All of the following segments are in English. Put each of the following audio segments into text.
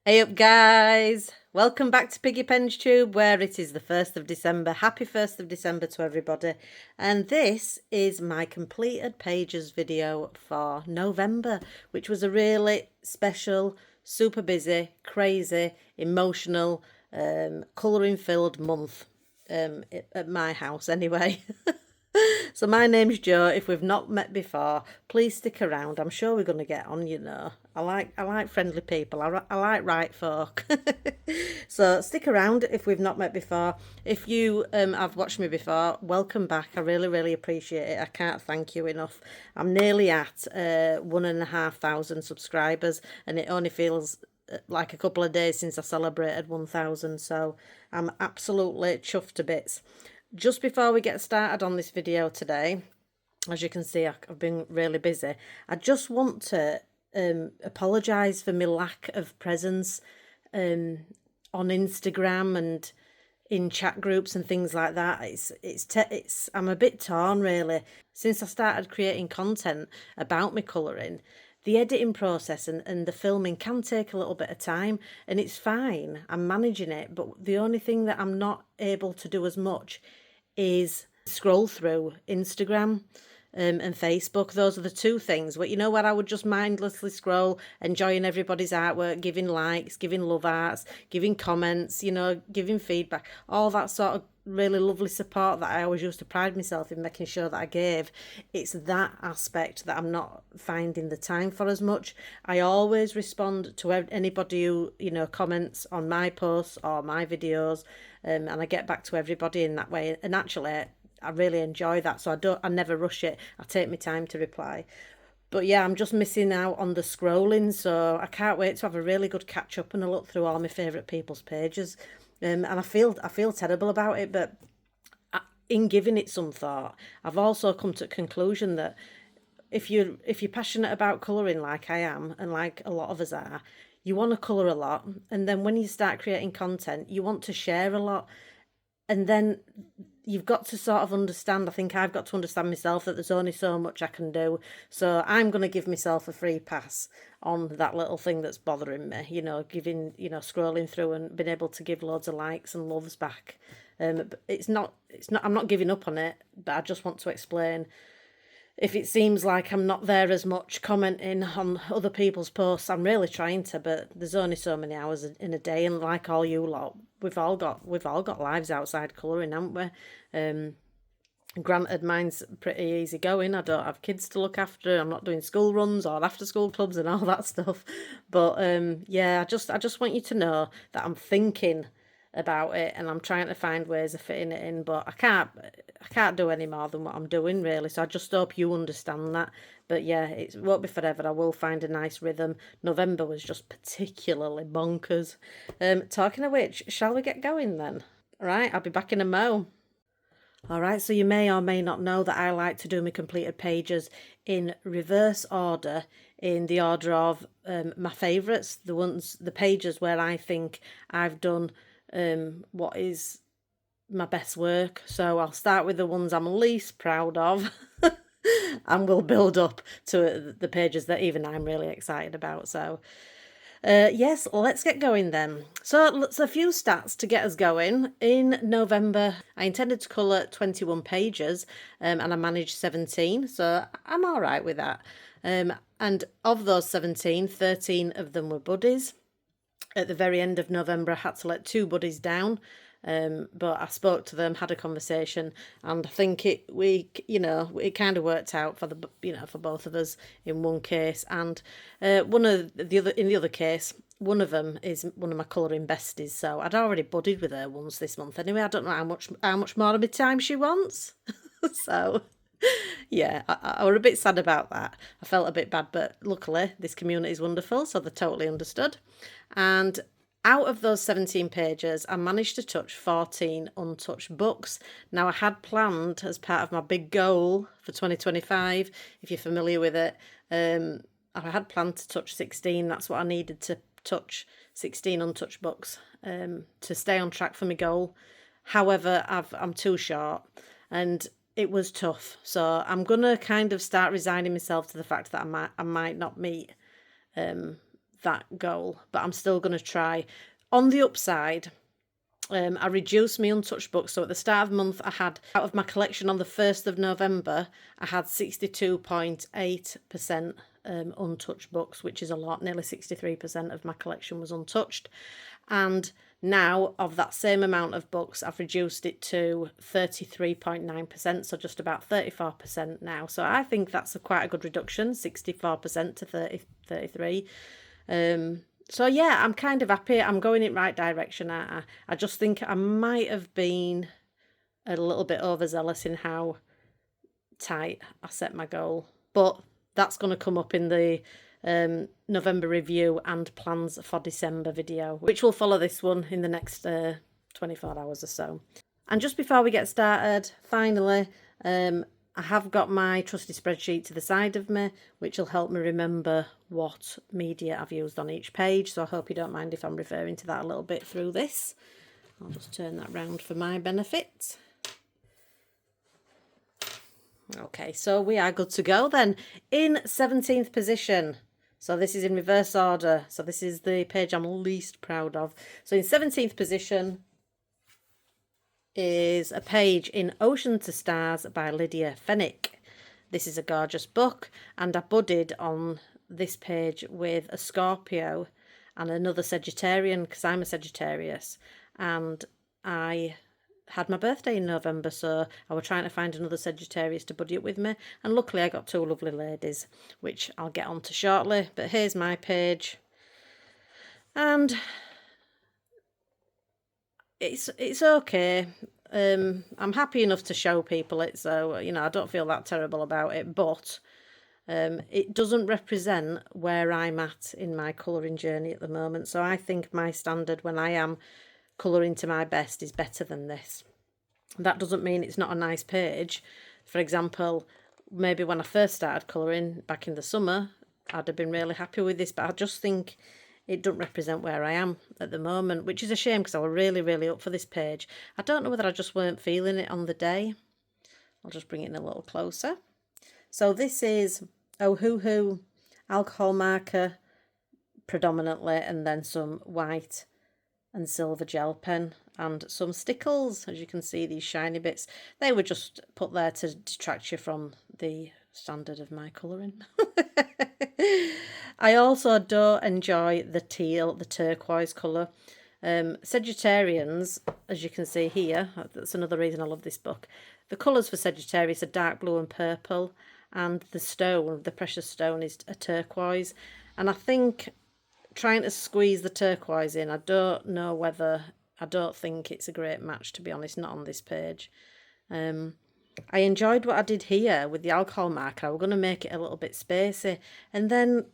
Hey up guys, welcome back to Piggy Pen's Tube where it is the 1st of December. Happy 1st of December to everybody. And this is my completed pages video for November, which was a really special, super busy, crazy, emotional, colouring filled month at my house anyway. So my name's Jo. If we've not met before, please stick around. I'm sure we're going to get on, you know. I like friendly people. I like right folk. So stick around if we've not met before. If you have watched me before, welcome back. I really appreciate it. I can't thank you enough. I'm nearly at 1,500 subscribers, and it only feels like a couple of days since I celebrated 1,000. So I'm absolutely chuffed to bits. Just before we get started on this video today, as you can see, I've been really busy. I just want to apologise for my lack of presence on Instagram and in chat groups and things like that. I'm a bit torn really. Since I started creating content about my colouring, the editing process and the filming can take a little bit of time, and it's fine. I'm managing it, but the only thing that I'm not able to do as much is scroll through Instagram and Facebook. Those are the two things. But you know what? I would just mindlessly scroll, enjoying everybody's artwork, giving likes, giving love arts, giving comments, you know, giving feedback, all that sort of really lovely support that I always used to pride myself in making sure that I gave. It's that aspect that I'm not finding the time for as much. I always respond to anybody who, you know, comments on my posts or my videos, and I get back to everybody in that way. And actually, I really enjoy that. So I never rush it. I take my time to reply. But yeah, I'm just missing out on the scrolling, so I can't wait to have a really good catch up and a look through all my favourite people's pages. And I feel terrible about it, but in giving it some thought, I've also come to the conclusion that if you're passionate about colouring like I am and like a lot of us are, you want to colour a lot, and then when you start creating content, you want to share a lot, and then you've got to sort of understand, I think I've got to understand myself, that there's only so much I can do. So I'm going to give myself a free pass on that little thing that's bothering me, you know, scrolling through and being able to give loads of likes and loves back. But I'm not giving up on it, but I just want to explain. If it seems like I'm not there as much commenting on other people's posts, I'm really trying to, but there's only so many hours in a day, and like all you lot, we've all got lives outside colouring, haven't we? Granted, mine's pretty easy going. I don't have kids to look after. I'm not doing school runs or after school clubs and all that stuff. But yeah, I just want you to know that I'm thinking about it, and I'm trying to find ways of fitting it in, but I can't do any more than what I'm doing really. So I just hope you understand that. But yeah, it won't be forever. I will find a nice rhythm. November was just particularly bonkers. Talking of which, shall we get going then? All right, I'll be back in a mo. All right, so you may or may not know that I like to do my completed pages in reverse order, in the order of my favourites, the pages where I think I've done what is my best work. So I'll start with the ones I'm least proud of and we'll build up to the pages that even I'm really excited about. So yes, let's get going then. So it's a few stats to get us going. In November, I intended to colour 21 pages and I managed 17, so I'm all right with that. And of those 17, 13 of them were buddies. At the very end of November, I had to let 2 buddies down, but I spoke to them, had a conversation, and I think it kind of worked out for for both of us in one case. And in the other case, one of them is one of my colouring besties, so I'd already buddied with her once this month anyway. I don't know how much more of my time she wants, so. Yeah, I were a bit sad about that. I felt a bit bad, but luckily this community is wonderful, so they totally understood. And out of those 17 pages, I managed to touch 14 untouched books. Now, I had planned as part of my big goal for 2025, if you're familiar with it, I had planned to touch 16. That's what I needed to touch, 16 untouched books to stay on track for my goal. However, I'm too short, and it was tough. So I'm going to kind of start resigning myself to the fact that I might not meet that goal, but I'm still going to try. On the upside, I reduced my untouched books. So at the start of the month, I had, out of my collection on the 1st of November, I had 62.8% untouched books, which is a lot. Nearly 63% of my collection was untouched. And now, of that same amount of books, I've reduced it to 33.9%, so just about 34% now. So I think that's quite a good reduction, 64% to 33. So yeah, I'm kind of happy. I'm going in the right direction. I just think I might have been a little bit overzealous in how tight I set my goal. But that's going to come up in the November review and plans for December video, which will follow this one in the next 24 hours or so. And just before we get started, finally, I have got my trusty spreadsheet to the side of me, which will help me remember what media I've used on each page. So I hope you don't mind if I'm referring to that a little bit through this. I'll just turn that round for my benefit. Okay, so we are good to go then. In 17th position. So this is in reverse order. So this is the page I'm least proud of. So in 17th position is a page in Ocean to Stars by Lydia Fenwick. This is a gorgeous book, and I budded on this page with a Scorpio and another Sagittarian, because I'm a Sagittarius, and I had my birthday in November, so I was trying to find another Sagittarius to buddy up with me, and luckily I got two lovely ladies, which I'll get on to shortly. But here's my page, and it's okay. I'm happy enough to show people it, so you know, I don't feel that terrible about it, but it doesn't represent where I'm at in my colouring journey at the moment. So I think my standard when I am colouring to my best is better than this. That doesn't mean it's not a nice page. For example, maybe when I first started colouring back in the summer, I'd have been really happy with this, but I just think it doesn't represent where I am at the moment, which is a shame because I was really, really up for this page. I don't know whether I just weren't feeling it on the day. I'll just bring it in a little closer. So this is Ohuhu alcohol marker predominantly, and then some white and silver gel pen and some stickles. As you can see, these shiny bits, they were just put there to detract you from the standard of my colouring. I also don't enjoy the teal, the turquoise colour. Sagittarians, as you can see here, that's another reason I love this book. The colours for Sagittarius are dark blue and purple, and the stone, the precious stone, is a turquoise. And I think trying to squeeze the turquoise in, I don't think it's a great match, to be honest, not on this page. I enjoyed what I did here with the alcohol marker. I was going to make it a little bit spacey, and then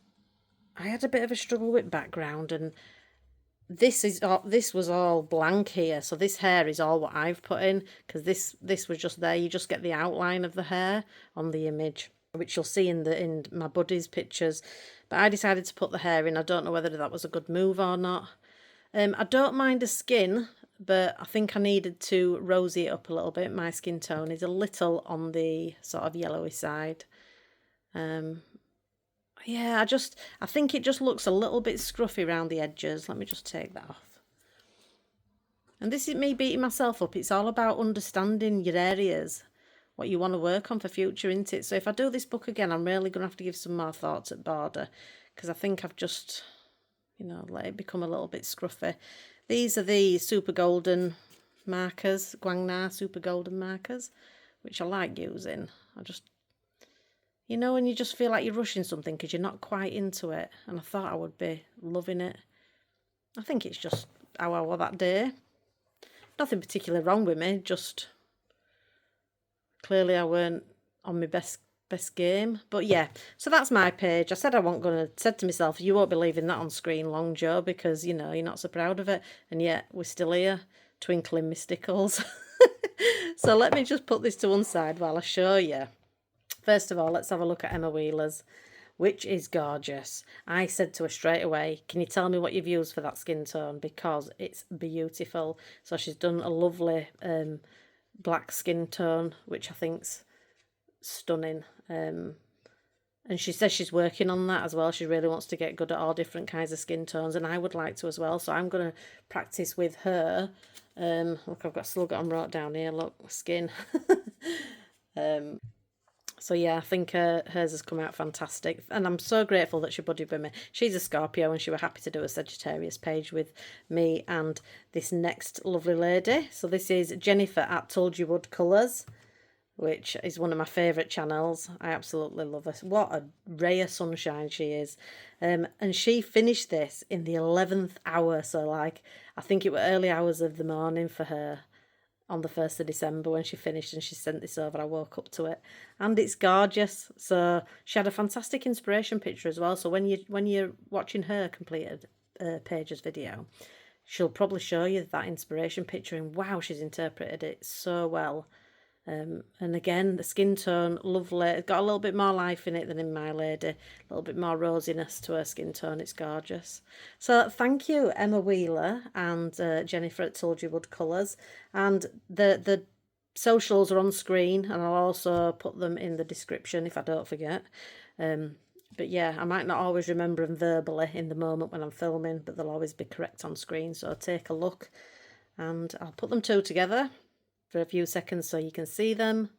I had a bit of a struggle with background, and this was all blank here, so this hair is all what I've put in, because this was just there. You just get the outline of the hair on the image, which you'll see in my buddy's pictures. But I decided to put the hair in. I don't know whether that was a good move or not. I don't mind the skin, but I think I needed to rosy it up a little bit. My skin tone is a little on the sort of yellowy side. Yeah, I think it just looks a little bit scruffy around the edges. Let me just take that off. And this is me beating myself up. It's all about understanding your areas, what you want to work on for future, isn't it? So if I do this book again, I'm really going to have to give some more thoughts at border, because I think I've just, let it become a little bit scruffy. These are the super golden markers, Guangna super golden markers, which I like using. I just, when you just feel like you're rushing something because you're not quite into it, and I thought I would be loving it. I think it's just how I was that day. Nothing particularly wrong with me, just clearly I weren't on my best game. But yeah, so that's my page. I said said to myself, you won't be leaving that on screen long, Joe, because you're not so proud of it, and yet we're still here twinkling my stickles. So let me just put this to one side while I show you. First of all, let's have a look at Emma Wheeler's, which is gorgeous. I said to her straight away, can you tell me what you've used for that skin tone, because it's beautiful. So she's done a lovely black skin tone, which I think's stunning. And And she says she's working on that as well. She really wants to get good at all different kinds of skin tones, and I would like to as well. So I'm going to practice with her. Look, still got them wrote down here. Look, skin. So yeah, I think hers has come out fantastic, and I'm so grateful that she buddied with me. She's a Scorpio, and she were happy to do a Sagittarius page with me and this next lovely lady. So this is Jennifer at Told You Would Colours, which is one of my favourite channels. I absolutely love her. What a ray of sunshine she is. And she finished this in the 11th hour. So like, I think it were early hours of the morning for her on the 1st of December when she finished, and she sent this over. I woke up to it, and it's gorgeous. So she had a fantastic inspiration picture as well. So when you're watching her completed pages video, she'll probably show you that inspiration picture, and wow, she's interpreted it so well. And again, the skin tone, lovely. It's got a little bit more life in it than in My Lady. A little bit more rosiness to her skin tone. It's gorgeous. So thank you, Emma Wheeler and Jennifer at Told You Would Colours. And the socials are on screen, and I'll also put them in the description if I don't forget. But yeah, I might not always remember them verbally in the moment when I'm filming, but they'll always be correct on screen. So take a look, and I'll put them two together for a few seconds so you can see them.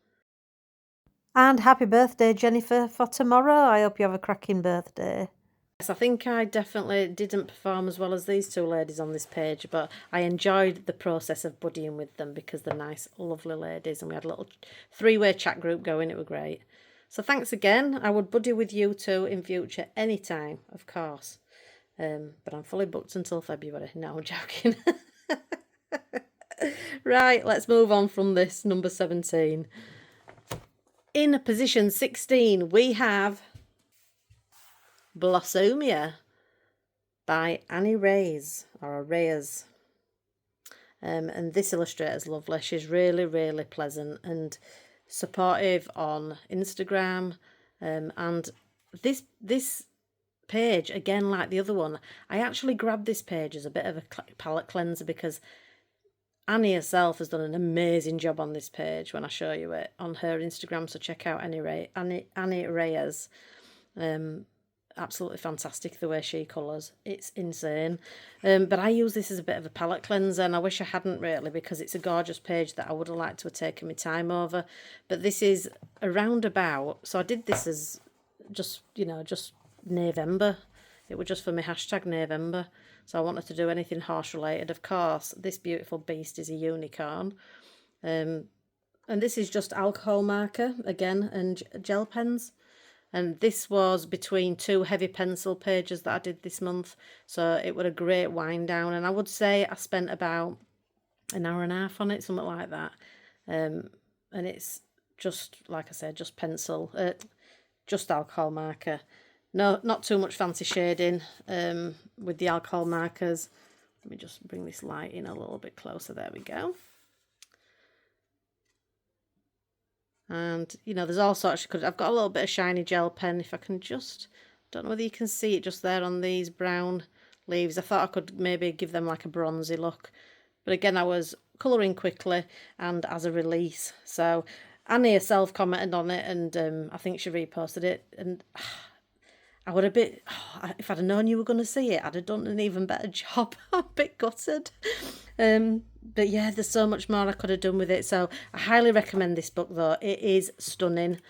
And happy birthday, Jennifer, for tomorrow. I hope you have a cracking birthday. Yes, I think I definitely didn't perform as well as these two ladies on this page, but I enjoyed the process of buddying with them because they're nice, lovely ladies, and we had a little three-way chat group going. It was great. So thanks again. I would buddy with you too in future, anytime, of course. But I'm fully booked until February. No, I'm joking. Right, let's move on from this, number 17. In position 16, we have Blossomia by Annie Reyes, or Reyes. And this illustrator's lovely. She's really, really pleasant and supportive on Instagram. And this page, again, like the other one, I actually grabbed this page as a bit of a palette cleanser because Annie herself has done an amazing job on this page when I show you it on her Instagram. So check out Annie Reyes. Absolutely fantastic the way she colours. It's insane. But I use this as a bit of a palette cleanser, and I wish I hadn't really, because it's a gorgeous page that I would have liked to have taken my time over. But this is around about, so I did this as just November. It was just for my hashtag November. So I wanted to do anything horse related. Of course, this beautiful beast is a unicorn. And this is just alcohol marker again and gel pens. And this was between two heavy pencil pages that I did this month. So it was a great wind down. And I would say I spent about an hour and a half on it, something like that. And it's just, like I said, just pencil, just alcohol marker. No, not too much fancy shading with the alcohol markers. Let me just bring this light in a little bit closer. There we go. And, there's all sorts. I've got a little bit of shiny gel pen. If I can just, don't know whether you can see it just there on these brown leaves. I thought I could maybe give them like a bronzy look. But again, I was colouring quickly and as a release. So Annie herself commented on it, and I think she reposted it. And I would have been, if I'd have known you were going to see it, I'd have done an even better job. I'm a bit gutted. But yeah, there's so much more I could have done with it. So I highly recommend this book, though. It is stunning.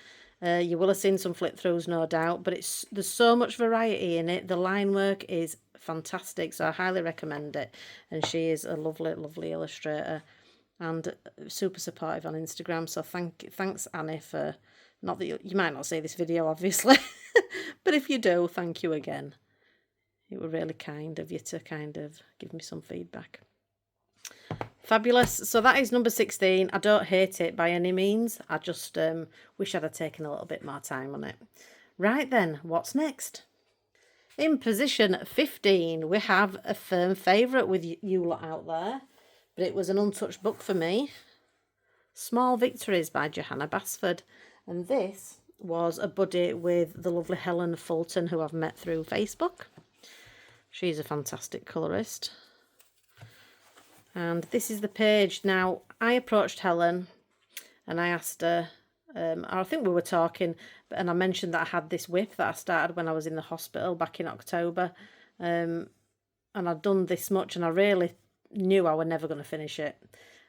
You will have seen some flip throughs, no doubt, but there's so much variety in it. The line work is fantastic, so I highly recommend it. And she is a lovely, lovely illustrator and super supportive on Instagram. So thanks, Annie, for, not that you might not see this video, obviously. But if you do, thank you again. It was really kind of you to kind of give me some feedback. Fabulous. So that is number 16. I don't hate it by any means. I just wish I'd have taken a little bit more time on it. Right then, what's next? In position 15, we have a firm favourite with you lot out there. But it was an untouched book for me. Small Victories by Johanna Basford. And this was a buddy with the lovely Helen Fulton, who I've met through Facebook. She's a fantastic colourist. And this is the page. Now, I approached Helen and I asked her, I think we were talking, and I mentioned that I had this whip that I started when I was in the hospital back in October. And I'd done this much, and I really knew I was never going to finish it.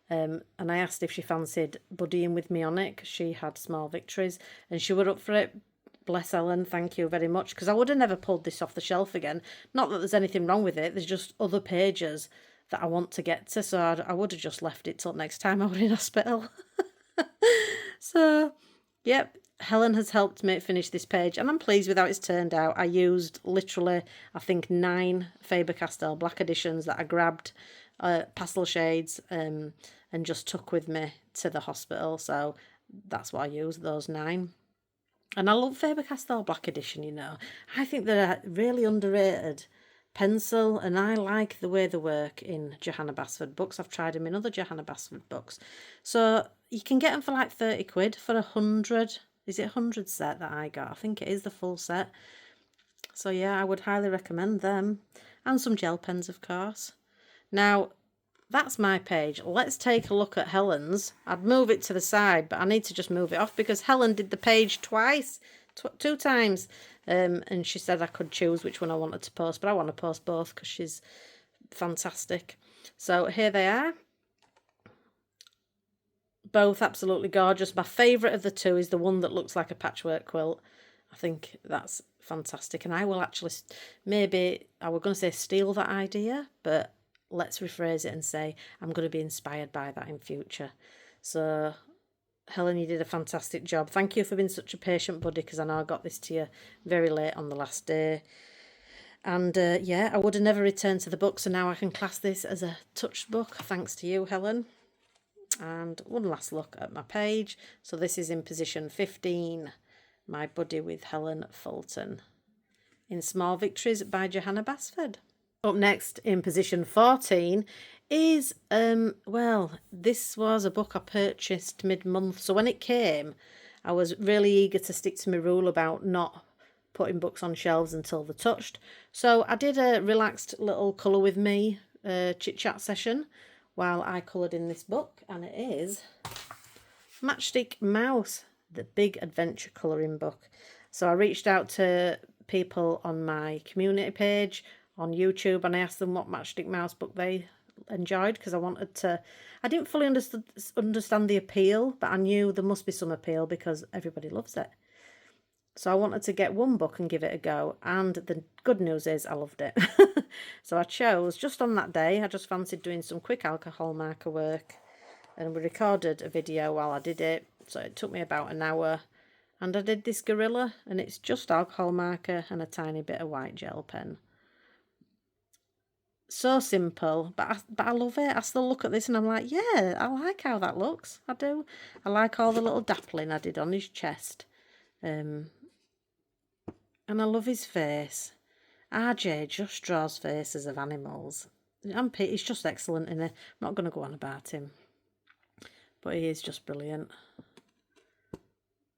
And I asked if she fancied buddying with me on it, because she had Small Victories, and she were up for it. Bless Helen, thank you very much, because I would have never pulled this off the shelf again. Not that there's anything wrong with it, there's just other pages that I want to get to, so I would have just left it till next time I was in hospital. So, yep, Helen has helped me finish this page, and I'm pleased with how it's turned out. I used literally, I think, 9 Faber-Castell black editions that I grabbed, pastel shades, and just took with me to the hospital. So that's what I used, those 9. And I love Faber-Castell black edition, you know. I think they're a really underrated pencil, and I like the way they work in Johanna Basford books. I've tried them in other Johanna Basford books. So you can get them for like 30 quid for 100. Is it 100 set that I got? I think it is the full set. So yeah, I would highly recommend them. And some gel pens, of course. Now, that's my page. Let's take a look at Helen's. I'd move it to the side, but I need to just move it off because Helen did the page twice, 2 times. And she said I could choose which one I wanted to post, but I want to post both because she's fantastic. So here they are. Both absolutely gorgeous. My favourite of the 2 is the one that looks like a patchwork quilt. I think that's fantastic. And I will actually, maybe, I was going to say steal that idea, but let's rephrase it and say I'm going to be inspired by that in future. So Helen, you did a fantastic job. Thank you for being such a patient buddy, because I know I got this to you very late on the last day. And yeah, I would have never returned to the book, so now I can class this as a touched book, thanks to you, Helen. And one last look at my page. So this is in position 15, my buddy with Helen Fulton, in Small Victories by Johanna Basford. Up next in position 14 is, well, this was a book I purchased mid-month. So when it came, I was really eager to stick to my rule about not putting books on shelves until they're touched. So I did a relaxed little colour with me chit-chat session while I coloured in this book. And it is Matchstick Mouse, the big adventure colouring book. So I reached out to people on my community page on YouTube, and I asked them what Matchstick Mouse book they enjoyed, because I wanted to, I didn't fully understand the appeal, but I knew there must be some appeal because everybody loves it. So I wanted to get one book and give it a go, and the good news is I loved it. So I chose, just on that day, I just fancied doing some quick alcohol marker work, and we recorded a video while I did it, so it took me about an hour, and I did this gorilla, and it's just alcohol marker and a tiny bit of white gel pen. So simple, but I love it. I still look at this and I'm like, yeah, I like how that looks. I do. I like all the little dappling I did on his chest. And I love his face. RJ just draws faces of animals. He's just excellent in it. I'm not going to go on about him, but he is just brilliant.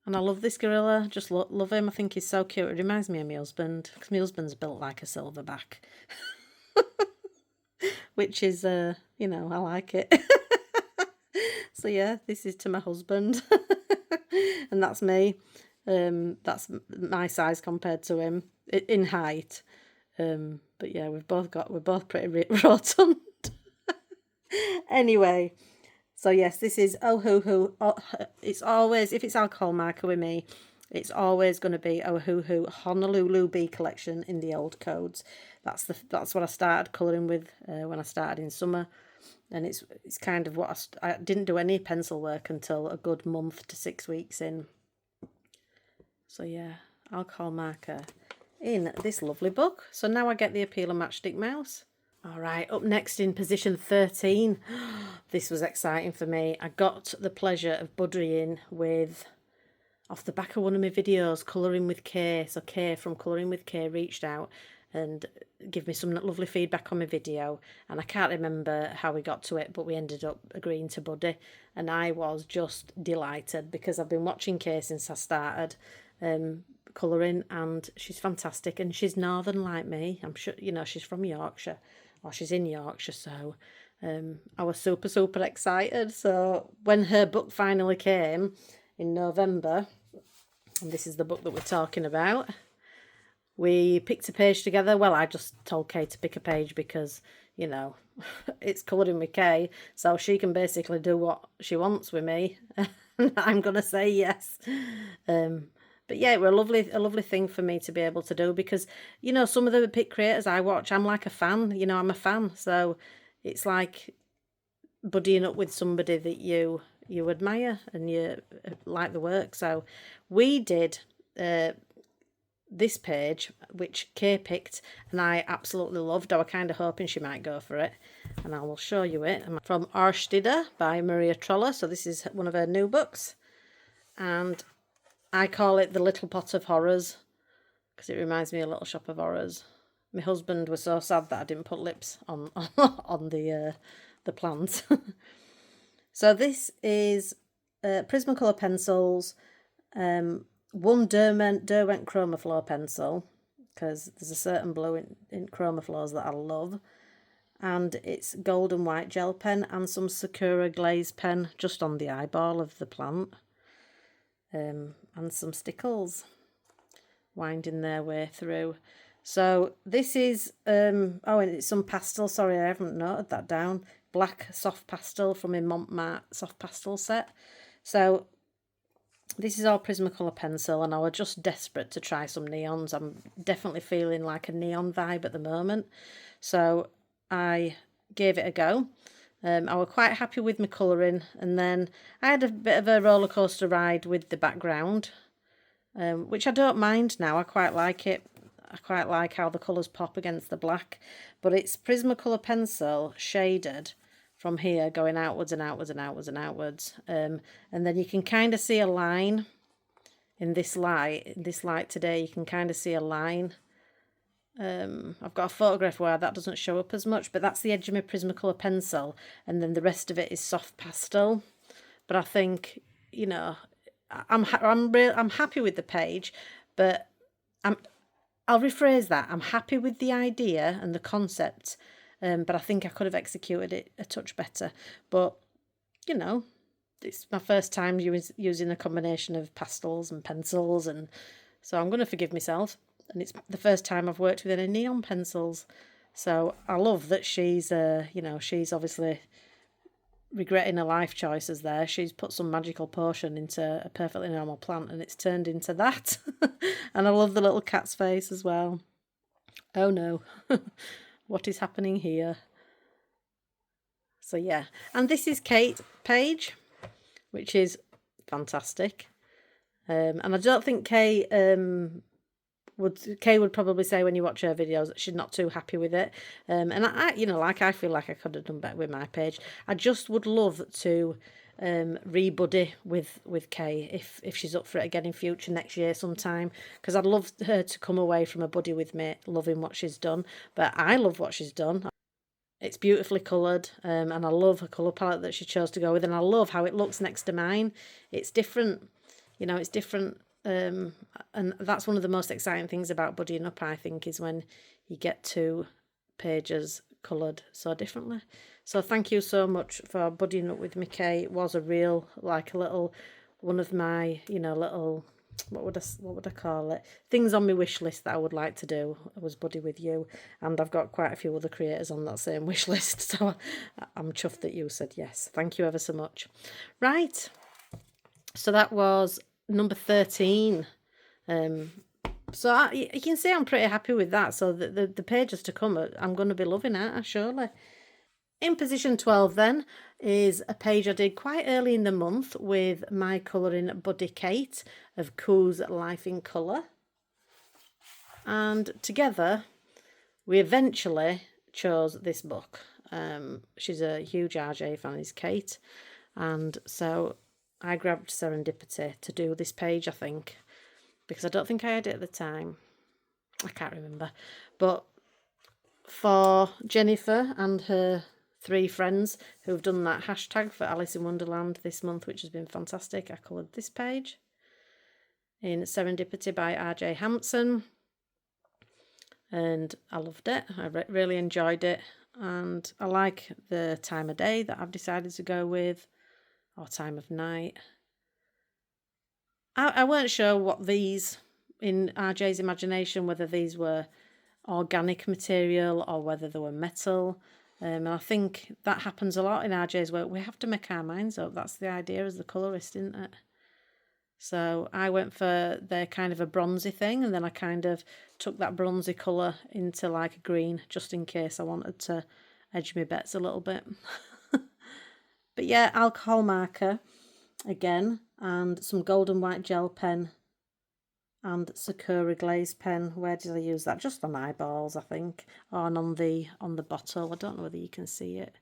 And I love this gorilla. Just love him. I think he's so cute. It reminds me of my husband, because my husband's built like a silverback. Which is, you know, I like it. So yeah, this is to my husband. And that's me. That's my size compared to him in height. But yeah, we're both pretty rotund. Anyway, so yes, this is Oh Hoo Hoo. It's always, if it's alcohol marker with me, it's always going to be Oh Hoo Hoo Honolulu Bee collection in the old codes. That's what I started colouring with when I started in summer, and it's kind of what I didn't do any pencil work until a good month to 6 weeks in. So yeah, alcohol marker in this lovely book. So now I get the appeal of Matchstick Mouse. All right, up next in position 13. This was exciting for me. I got the pleasure of buddying with, off the back of one of my videos, Colouring with Kay. So Kay from Colouring with Kay reached out and give me some lovely feedback on my video, and I can't remember how we got to it, but we ended up agreeing to buddy, and I was just delighted because I've been watching Kay since I started colouring, and she's fantastic, and she's northern like me. I'm sure, you know, she's from Yorkshire, or she's in Yorkshire, so I was super excited. So when her book finally came, in November, and this is the book that we're talking about, we picked a page together. Well, I just told Kay to pick a page because, you know, it's colouring with Kay, so she can basically do what she wants with me. I'm going to say yes. But yeah, it was a lovely thing for me to be able to do because, you know, some of the pick creators I watch, I'm like a fan, you know, I'm a fan. So it's like buddying up with somebody that you admire and you like the work. So we did this page, which Kay picked, and I absolutely loved. I was kind of hoping she might go for it, and I will show you it. From Årstider by Maria Troller. So this is one of her new books, and I call it The Little Pot of Horrors because it reminds me of Little Shop of Horrors. My husband was so sad that I didn't put lips on on the plants. So this is Prismacolor pencils, one Derwent Chromaflow pencil, because there's a certain blue in Chromaflows that I love, and it's gold and white gel pen and some Sakura glaze pen just on the eyeball of the plant, and some stickles winding their way through. So this is and it's some pastel. Sorry, I haven't noted that down. Black soft pastel from a Montmartre soft pastel set. So this is all Prismacolor pencil, and I was just desperate to try some neons. I'm definitely feeling like a neon vibe at the moment, so I gave it a go. I was quite happy with my colouring, and then I had a bit of a roller coaster ride with the background, which I don't mind now. I quite like it. I quite like how the colours pop against the black, but it's Prismacolor pencil shaded from here going outwards and outwards and outwards and outwards, and then you can kind of see a line in this light today. You can kind of see a line. I've got a photograph where that doesn't show up as much, but that's the edge of my Prismacolor pencil, and then the rest of it is soft pastel. But I think, you know, I'm happy with the page, but I'll rephrase that. I'm happy with the idea and the concept, but I think I could have executed it a touch better. But, you know, it's my first time using a combination of pastels and pencils, and so I'm going to forgive myself. And it's the first time I've worked with any neon pencils. So I love that she's, you know, she's obviously regretting her life choices there. She's put some magical potion into a perfectly normal plant, and it's turned into that. And I love the little cat's face as well. Oh no, what is happening here? So yeah, and this is Kate's page, which is fantastic. And I don't think Kay would probably say when you watch her videos that she's not too happy with it. And I you know, like I feel like I could have done better with my page. I just would love to re-buddy with Kay if she's up for it again in future next year sometime, because I'd love her to come away from a buddy with me loving what she's done. But I love what she's done. It's beautifully coloured, and I love her colour palette that she chose to go with, and I love how it looks next to mine. It's different, you know, it's different. And that's one of the most exciting things about buddying up, I think, is when you get two pages coloured so differently. So thank you so much for buddying up with me, Kay. It was a real, like a little, one of my, you know, little, what would I call it? Things on my wish list that I would like to do was buddy with you. And I've got quite a few other creators on that same wish list. So I'm chuffed that you said yes. Thank you ever so much. Right. So that was number 13. So you can see I'm pretty happy with that. So the pages to come, I'm going to be loving it, surely. In position 12 then is a page I did quite early in the month with my colouring buddy Kate of Coos Life in Colour. And together we eventually chose this book. She's a huge RJ fan, is Kate. And so I grabbed Serendipity to do this page, I think, because I don't think I had it at the time. I can't remember. But for Jennifer and her 3 friends who've done that hashtag for Alice in Wonderland this month, which has been fantastic, I coloured this page in Serendipity by RJ Hampson. And I loved it. I really enjoyed it. And I like the time of day that I've decided to go with, or time of night. I weren't sure what these, in RJ's imagination, whether these were organic material or whether they were metal. And I think that happens a lot in RJ's work. We have to make our minds up. That's the idea as the colourist, isn't it? So I went for the kind of a bronzy thing, and then I kind of took that bronzy colour into like a green, just in case I wanted to edge my bets a little bit. But yeah, alcohol marker again, and some golden white gel pen and Sakura glaze pen. Where did I use that? Just on eyeballs, I think. Oh, and on the bottle. I don't know whether you can see it.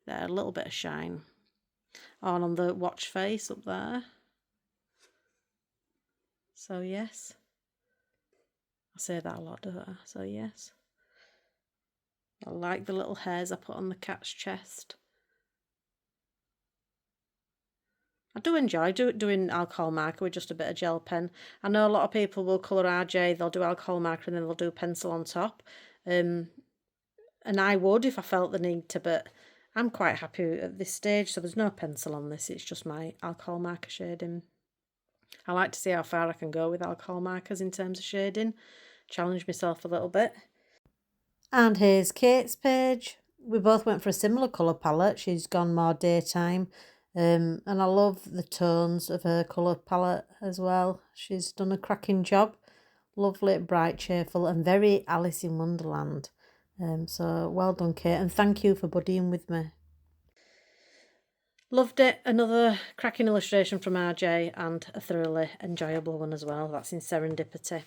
There, a little bit of shine. Oh, and on the watch face up there. So yes. I say that a lot, don't I? So yes. I like the little hairs I put on the cat's chest. I do enjoy doing alcohol marker with just a bit of gel pen. I know a lot of people will colour RJ, they'll do alcohol marker and then they'll do pencil on top. And I would if I felt the need to, but I'm quite happy at this stage, so there's no pencil on this, it's just my alcohol marker shading. I like to see how far I can go with alcohol markers in terms of shading, challenge myself a little bit. And here's Kate's page. We both went for a similar colour palette. She's gone more daytime. And I love the tones of her colour palette as well. She's done a cracking job. Lovely, bright, cheerful, and very Alice in Wonderland. So well done, Kate, and thank you for buddying with me. Loved it. Another cracking illustration from RJ and a thoroughly enjoyable one as well. That's in Serendipity.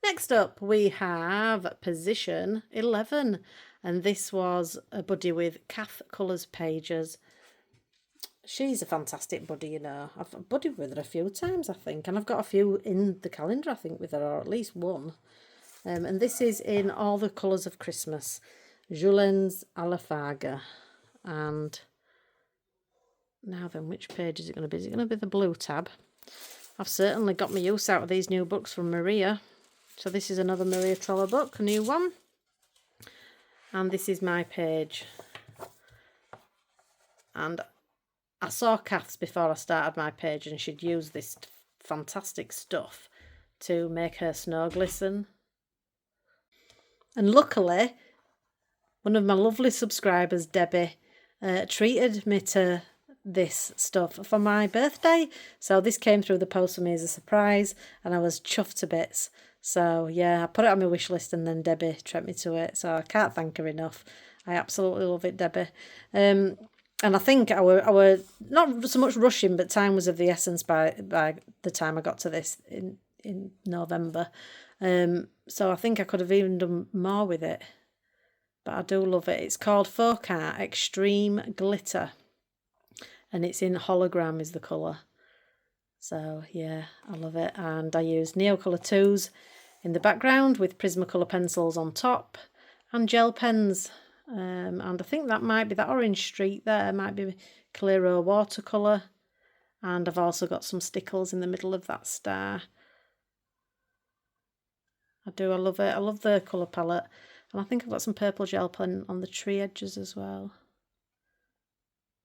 Next up, we have position 11, and this was a buddy with Kath Colours Pages. She's a fantastic buddy, you know. I've buddied with her a few times, I think, and I've got a few in the calendar, I think, with her, or at least one. And this is in All the Colours of Christmas, Julens Alafaga. And now then, which page is it going to be? Is it going to be the blue tab? I've certainly got my use out of these new books from Maria. So this is another Maria Troller book, a new one. And this is my page. And I saw Kath's before I started my page, and she'd used this fantastic stuff to make her snow glisten. And luckily, one of my lovely subscribers, Debbie, treated me to this stuff for my birthday. So this came through the post for me as a surprise, and I was chuffed to bits. So yeah, I put it on my wish list, and then Debbie treated me to it. So I can't thank her enough. I absolutely love it, Debbie. And I think I were not so much rushing, but time was of the essence by the time I got to this in November. So I think I could have even done more with it. But I do love it. It's called Folk Art Extreme Glitter. And it's in hologram is the colour. So yeah, I love it. And I used Neocolour 2s in the background with Prismacolor pencils on top and gel pens. And I think that might be that orange streak there, might be Clearo watercolour. And I've also got some stickles in the middle of that star. I love it. I love the colour palette. And I think I've got some purple gel pen on the tree edges as well.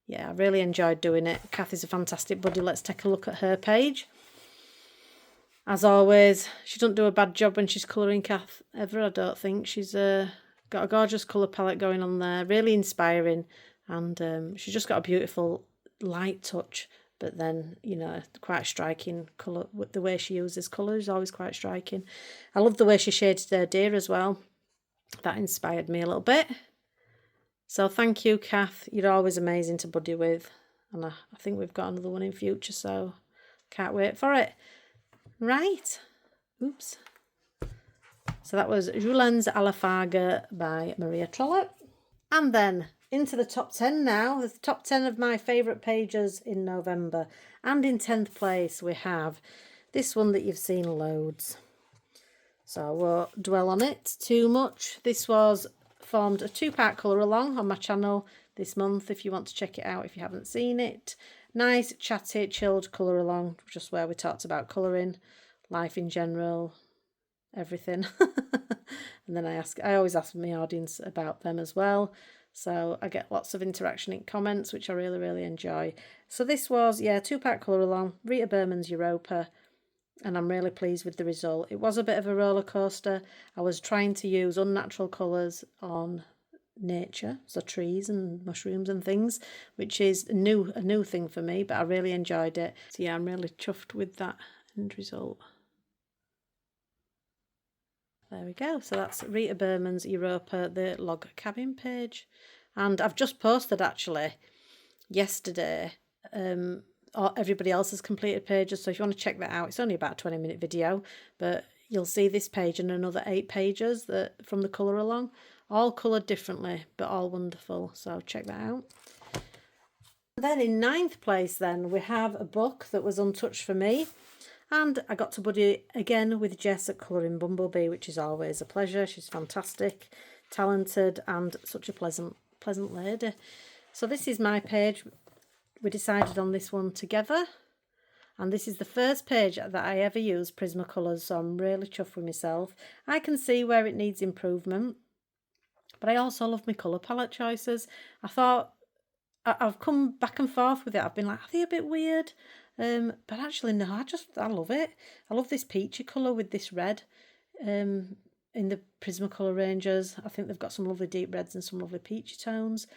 Yeah, I really enjoyed doing it. Kathy's a fantastic buddy. Let's take a look at her page. As always, she doesn't do a bad job when she's colouring, Kath, ever, I don't think. She's got a gorgeous colour palette going on there, really inspiring, and she's just got a beautiful light touch, but then, you know, quite striking colour. The way she uses colour is always quite striking. I love the way she shaded her deer as well. That inspired me a little bit. So thank you, Kath. You're always amazing to buddy with, and I think we've got another one in future, so can't wait for it. Right. Oops. So that was Julens Alafaga by Maria Troller. And then into the top 10 now, the top 10 of my favourite pages in November. And in 10th place we have this one that you've seen loads. So I won't dwell on it too much. This was formed a 2-part colour along on my channel this month if you want to check it out if you haven't seen it. Nice, chatty, chilled colour along, just where we talked about colouring, life in general, everything. And then I always ask my audience about them as well, so I get lots of interaction in comments, which I really enjoy. So this was, yeah, 2-part colour along, Rita Berman's Europa, and I'm really pleased with the result. It was a bit of a roller coaster. I was trying to use unnatural colours on nature, so trees and mushrooms and things, which is a new thing for me, but I really enjoyed it. So yeah, I'm really chuffed with that end result. There we go. So that's Rita Berman's Europa, the log cabin page. And I've just posted actually yesterday everybody else's completed pages. So if you want to check that out, it's only about a 20-minute video, but you'll see this page and another 8 pages that from the colour along, all coloured differently, but all wonderful. So check that out. Then in 9th place then we have a book that was untouched for me. And I got to buddy again with Jess at Colouring Bumblebee, which is always a pleasure. She's fantastic, talented, and such a pleasant lady. So this is my page. We decided on this one together. And this is the first page that I ever used Prismacolors, so I'm really chuffed with myself. I can see where it needs improvement, but I also love my colour palette choices. I thought, I've come back and forth with it. I've been like, are they a bit weird? But actually, no, I love it. I love this peachy colour with this red in the Prismacolor ranges. I think they've got some lovely deep reds and some lovely peachy tones.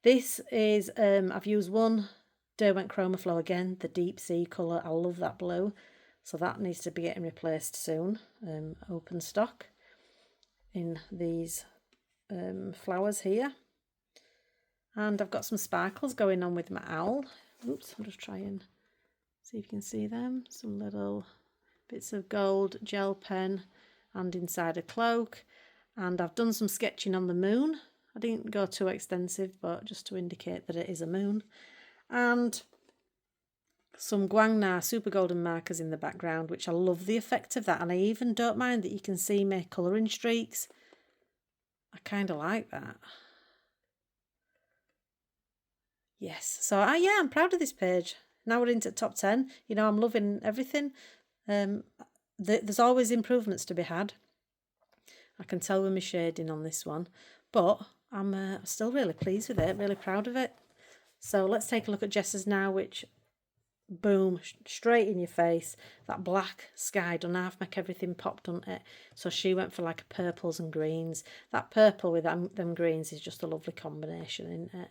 This is, I've used one Derwent Chroma Flow again, the deep sea colour. I love that blue. So that needs to be getting replaced soon. Open stock in these flowers here. And I've got some sparkles going on with my owl. Oops, I'll just try and see if you can see them. Some little bits of gold gel pen and inside a cloak. And I've done some sketching on the moon. I didn't go too extensive, but just to indicate that it is a moon. And some Guangna super golden markers in the background, which I love the effect of that. And I even don't mind that you can see my colouring streaks. I kind of like that. Yes, so yeah, I'm proud of this page. Now we're into top 10. You know, I'm loving everything. There's always improvements to be had. I can tell with my shading on this one, but I'm still really pleased with it, really proud of it. So let's take a look at Jess's now, which, boom, straight in your face. That black sky done half make everything pop, doesn't it? So she went for like purples and greens. That purple with them greens is just a lovely combination, isn't it?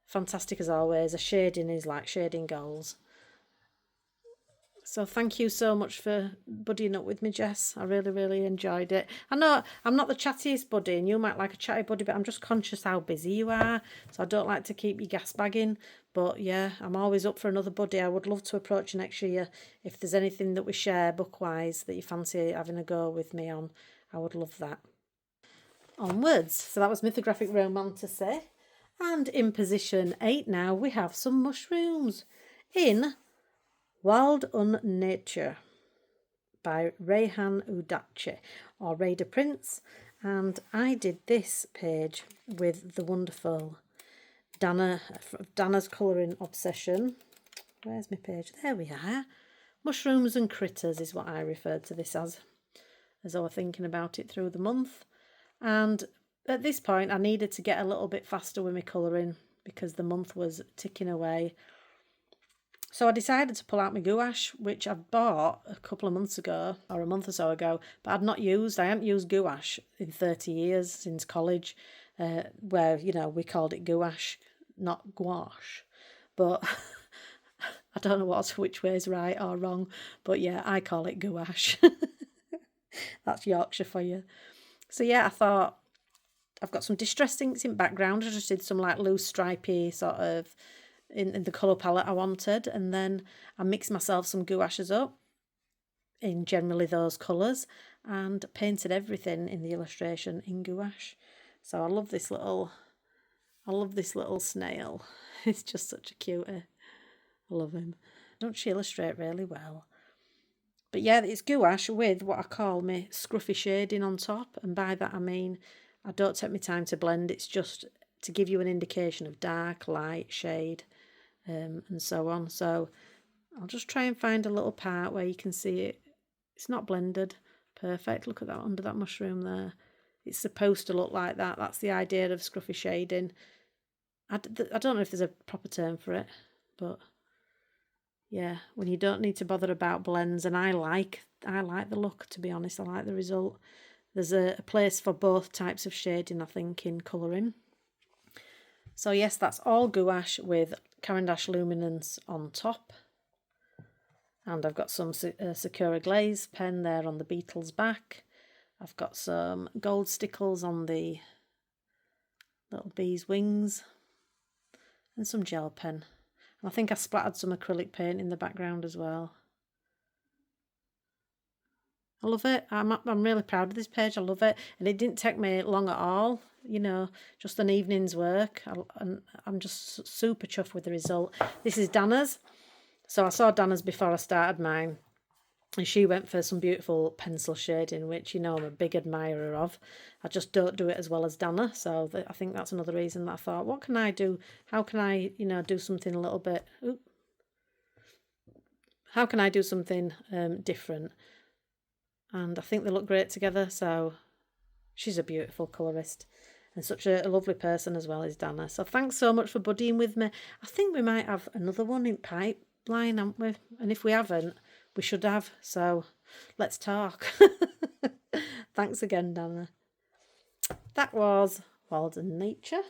Fantastic as always. The shading is like shading goals. So thank you so much for buddying up with me, Jess. I really enjoyed it. I know I'm not the chattiest buddy, and you might like a chatty buddy, but I'm just conscious how busy you are, so I don't like to keep you gas bagging. But yeah, I'm always up for another buddy. I would love to approach you next year. If there's anything that we share book-wise that you fancy having a go with me on, I would love that. Onwards. So that was Mythographic Romantasy. And in position 8 now, we have some mushrooms in Wild Nature by Rayhan Udachi or Raider Prince. And I did this page with the wonderful Dana's Colouring Obsession. Where's my page? There we are. Mushrooms and Critters is what I referred to this as I was thinking about it through the month. And at this point, I needed to get a little bit faster with my colouring because the month was ticking away. So I decided to pull out my gouache, which I bought a couple of months ago, or a month or so ago, but I'd not used. I hadn't used gouache in 30 years since college, where, you know, we called it gouache, not gouache. But I don't know which way is right or wrong, but yeah, I call it gouache. That's Yorkshire for you. So yeah, I thought, I've got some distress inks in background. I just did some like loose stripy sort of in the colour palette I wanted, and then I mixed myself some gouaches up in generally those colours and painted everything in the illustration in gouache. So I love this little snail. It's just such a cutie. I love him. Don't she illustrate really well? But yeah, it's gouache with what I call my scruffy shading on top, and by that I mean I don't take my time to blend. It's just to give you an indication of dark, light, shade, and so on. So I'll just try and find a little part where you can see it. It's not blended. Perfect. Look at that under that mushroom there. It's supposed to look like that. That's the idea of scruffy shading. I don't know if there's a proper term for it, but yeah, when you don't need to bother about blends. And I like the look, to be honest. I like the result. There's a place for both types of shading, I think, in colouring. So yes, that's all gouache with Caran d'Ache Luminance on top. And I've got some Sakura Glaze pen there on the beetle's back. I've got some gold stickles on the little bee's wings. And some gel pen. And I think I splattered some acrylic paint in the background as well. I love it. I'm really proud of this page. I love it. And it didn't take me long at all. You know, just an evening's work. And I'm just super chuffed with the result. This is Dana's. So I saw Dana's before I started mine. And she went for some beautiful pencil shading, which, you know, I'm a big admirer of. I just don't do it as well as Dana. So I think that's another reason that I thought, what can I do? How can I, you know, do something a little bit... How can I do something different? And I think they look great together. So she's a beautiful colourist. And such a lovely person as well as Dana. So thanks so much for buddying with me. I think we might have another one in pipeline, haven't we? And if we haven't, we should have. So let's talk. Thanks again, Dana. That was Walden Nature.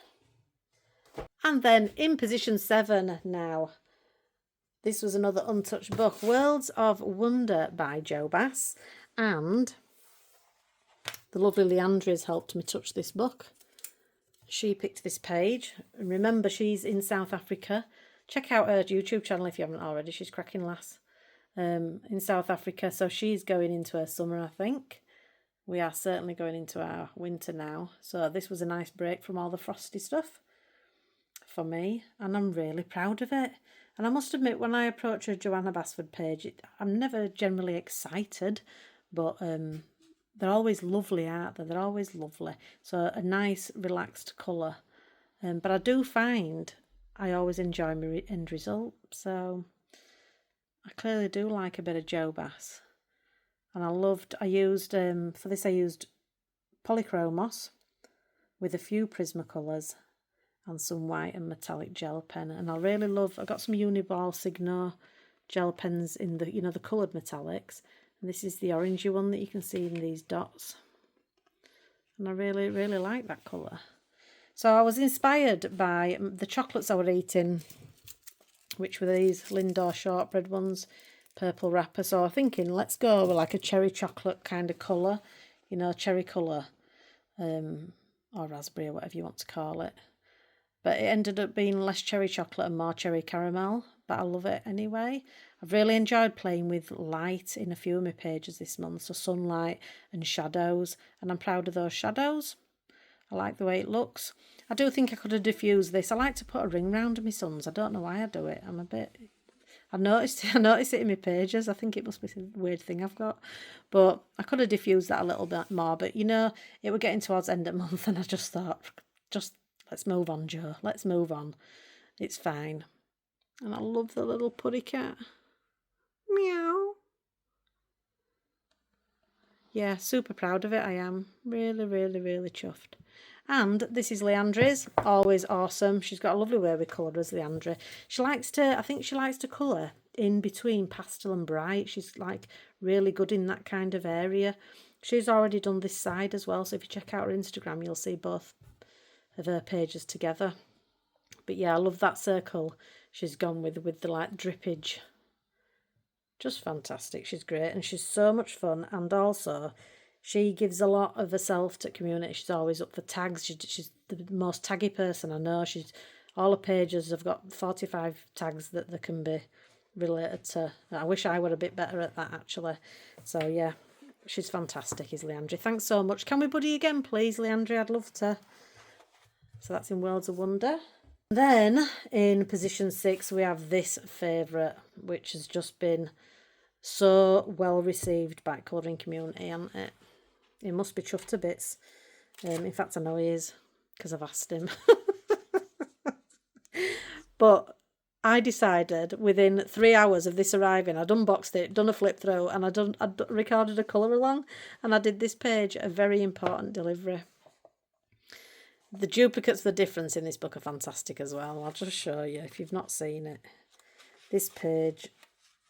And then in position 7 now. This was another untouched book, Worlds of Wonder by Jo Bass. And the lovely Leandri's helped me touch this book. She picked this page. And remember, she's in South Africa. Check out her YouTube channel if you haven't already. She's cracking lass. In South Africa. So she's going into her summer, I think. We are certainly going into our winter now. So this was a nice break from all the frosty stuff for me. And I'm really proud of it. And I must admit, when I approach a Joanna Basford page, I'm never generally excited. But they're always lovely, aren't they? They're always lovely. So a nice, relaxed colour. But I do find I always enjoy my end result. So I clearly do like a bit of Jo Bass. And I used, for this I used Polychromos with a few Prismacolors and some white and metallic gel pen. And I really love, I got some Uniball Signo gel pens in the, you know, the coloured metallics. And this is the orangey one that you can see in these dots. And I really, really like that colour. So I was inspired by the chocolates I were eating, which were these Lindor shortbread ones, purple wrapper. So I'm thinking, let's go with like a cherry chocolate kind of colour, you know, cherry colour, or raspberry or whatever you want to call it. But it ended up being less cherry chocolate and more cherry caramel, but I love it anyway. I've really enjoyed playing with light in a few of my pages this month, so sunlight and shadows, and I'm proud of those shadows. I like the way it looks. I do think I could have diffused this. I like to put a ring round my suns. I don't know why I do it. I noticed it in my pages. I think it must be a weird thing I've got. But I could have diffused that a little bit more. But, you know, it was getting towards the end of the month and I just thought, let's move on, Jo. Let's move on. It's fine. And I love the little puddy cat. Meow. Yeah, super proud of it, I am. Really, really, really chuffed. And this is Leandri's, always awesome. She's got a lovely way with colour as Leandri. I think she likes to colour in between pastel and bright. She's like really good in that kind of area. She's already done this side as well, so if you check out her Instagram, you'll see both of her pages together. But yeah, I love that circle she's gone with the like drippage. Just fantastic. She's great and she's so much fun, and also she gives a lot of herself to community. She's always up for tags. She's the most taggy person I know. All her pages have got 45 tags that they can be related to. I wish I were a bit better at that actually. So yeah, she's fantastic, is Leandri. Thanks so much. Can we buddy again, please, Leandri? I'd love to. So that's in Worlds of Wonder. Then in position 6 we have this favourite, which has just been so well received by colouring community, and he must be chuffed to bits. In fact, I know he is because I've asked him. But I decided within 3 hours of this arriving, I'd unboxed it, done a flip through, and I'd recorded a colour along, and I did this page a very important delivery. The duplicates, the difference in this book are fantastic as well. I'll just show you if you've not seen it. This page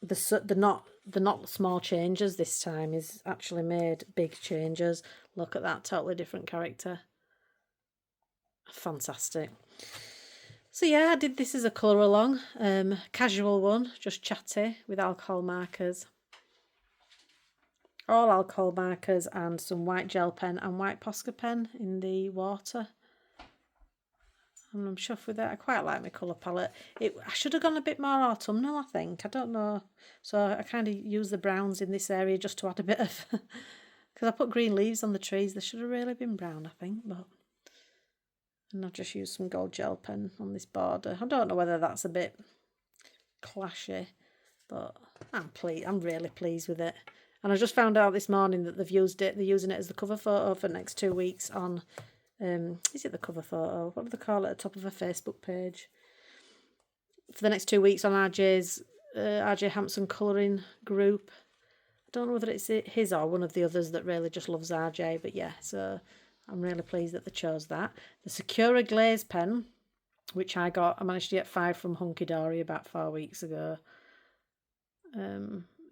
they're not small changes this time. He's actually made big changes. Look at that, totally different character. Fantastic. So yeah, I did this as a colour along, casual one, just chatty with alcohol markers. All alcohol markers and some white gel pen and white Posca pen in the water. And I'm chuffed with it. I quite like my colour palette. I should have gone a bit more autumnal, I think. I don't know. So I kind of use the browns in this area just to add a bit of... Because I put green leaves on the trees. They should have really been brown, I think. And I've just used some gold gel pen on this border. I don't know whether that's a bit clashy, but I'm pleased. I'm really pleased with it. And I just found out this morning that they've used it. They're using it as the cover photo for the next 2 weeks on... is it the cover photo? What do they call it at the top of a Facebook page? For the next 2 weeks on RJ Hampson colouring group. I don't know whether it's his or one of the others that really just loves RJ, but yeah, so I'm really pleased that they chose that. The Sakura Glaze pen, which I managed to get 5 from Hunky Dory about 4 weeks ago,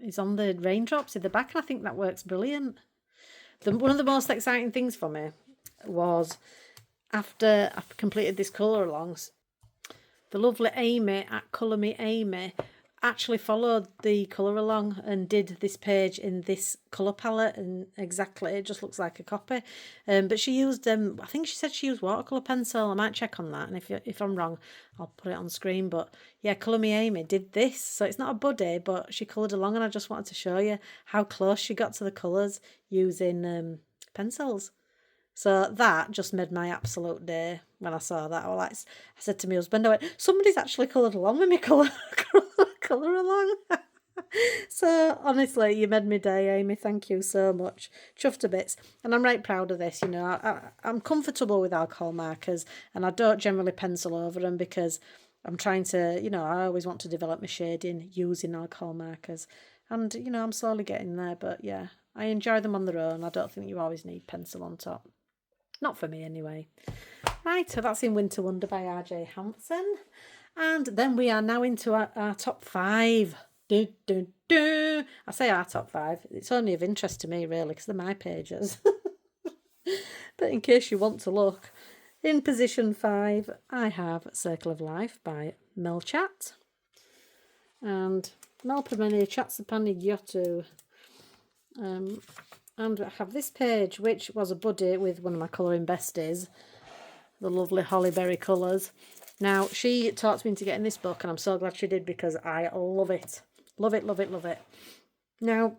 is on the raindrops in the back, and I think that works brilliant. One of the most exciting things for me was after I've completed this colour alongs, the lovely Amy at Colour Me Amy actually followed the colour along and did this page in this colour palette, and exactly it just looks like a copy. But she used I think she said she used watercolour pencil. I might check on that, and if I'm wrong, I'll put it on screen. But yeah, Colour Me Amy did this, so it's not a buddy, but she coloured along, and I just wanted to show you how close she got to the colours using pencils. So that just made my absolute day when I saw that. I said to my husband, I went, somebody's actually coloured along with me colour along. So honestly, you made me day, Amy. Thank you so much. Chuffed to bits. And I'm right proud of this. You know, I'm comfortable with alcohol markers, and I don't generally pencil over them because I'm trying to, you know, I always want to develop my shading using alcohol markers. And, you know, I'm slowly getting there. But yeah, I enjoy them on their own. I don't think you always need pencil on top. Not for me, anyway. Right, so that's in Winter Wonder by RJ Hampson. And then we are now into our top 5. I say our top 5. It's only of interest to me, really, because they're my pages. But in case you want to look, in position 5, I have Circle of Life by Melchat. And Melpomene Chatsapani Gyotu. And I have this page, which was a buddy with one of my colouring besties, the lovely Hollyberry Colours. Now, she talked me into getting this book, and I'm so glad she did because I love it. Love it, love it, love it. Now,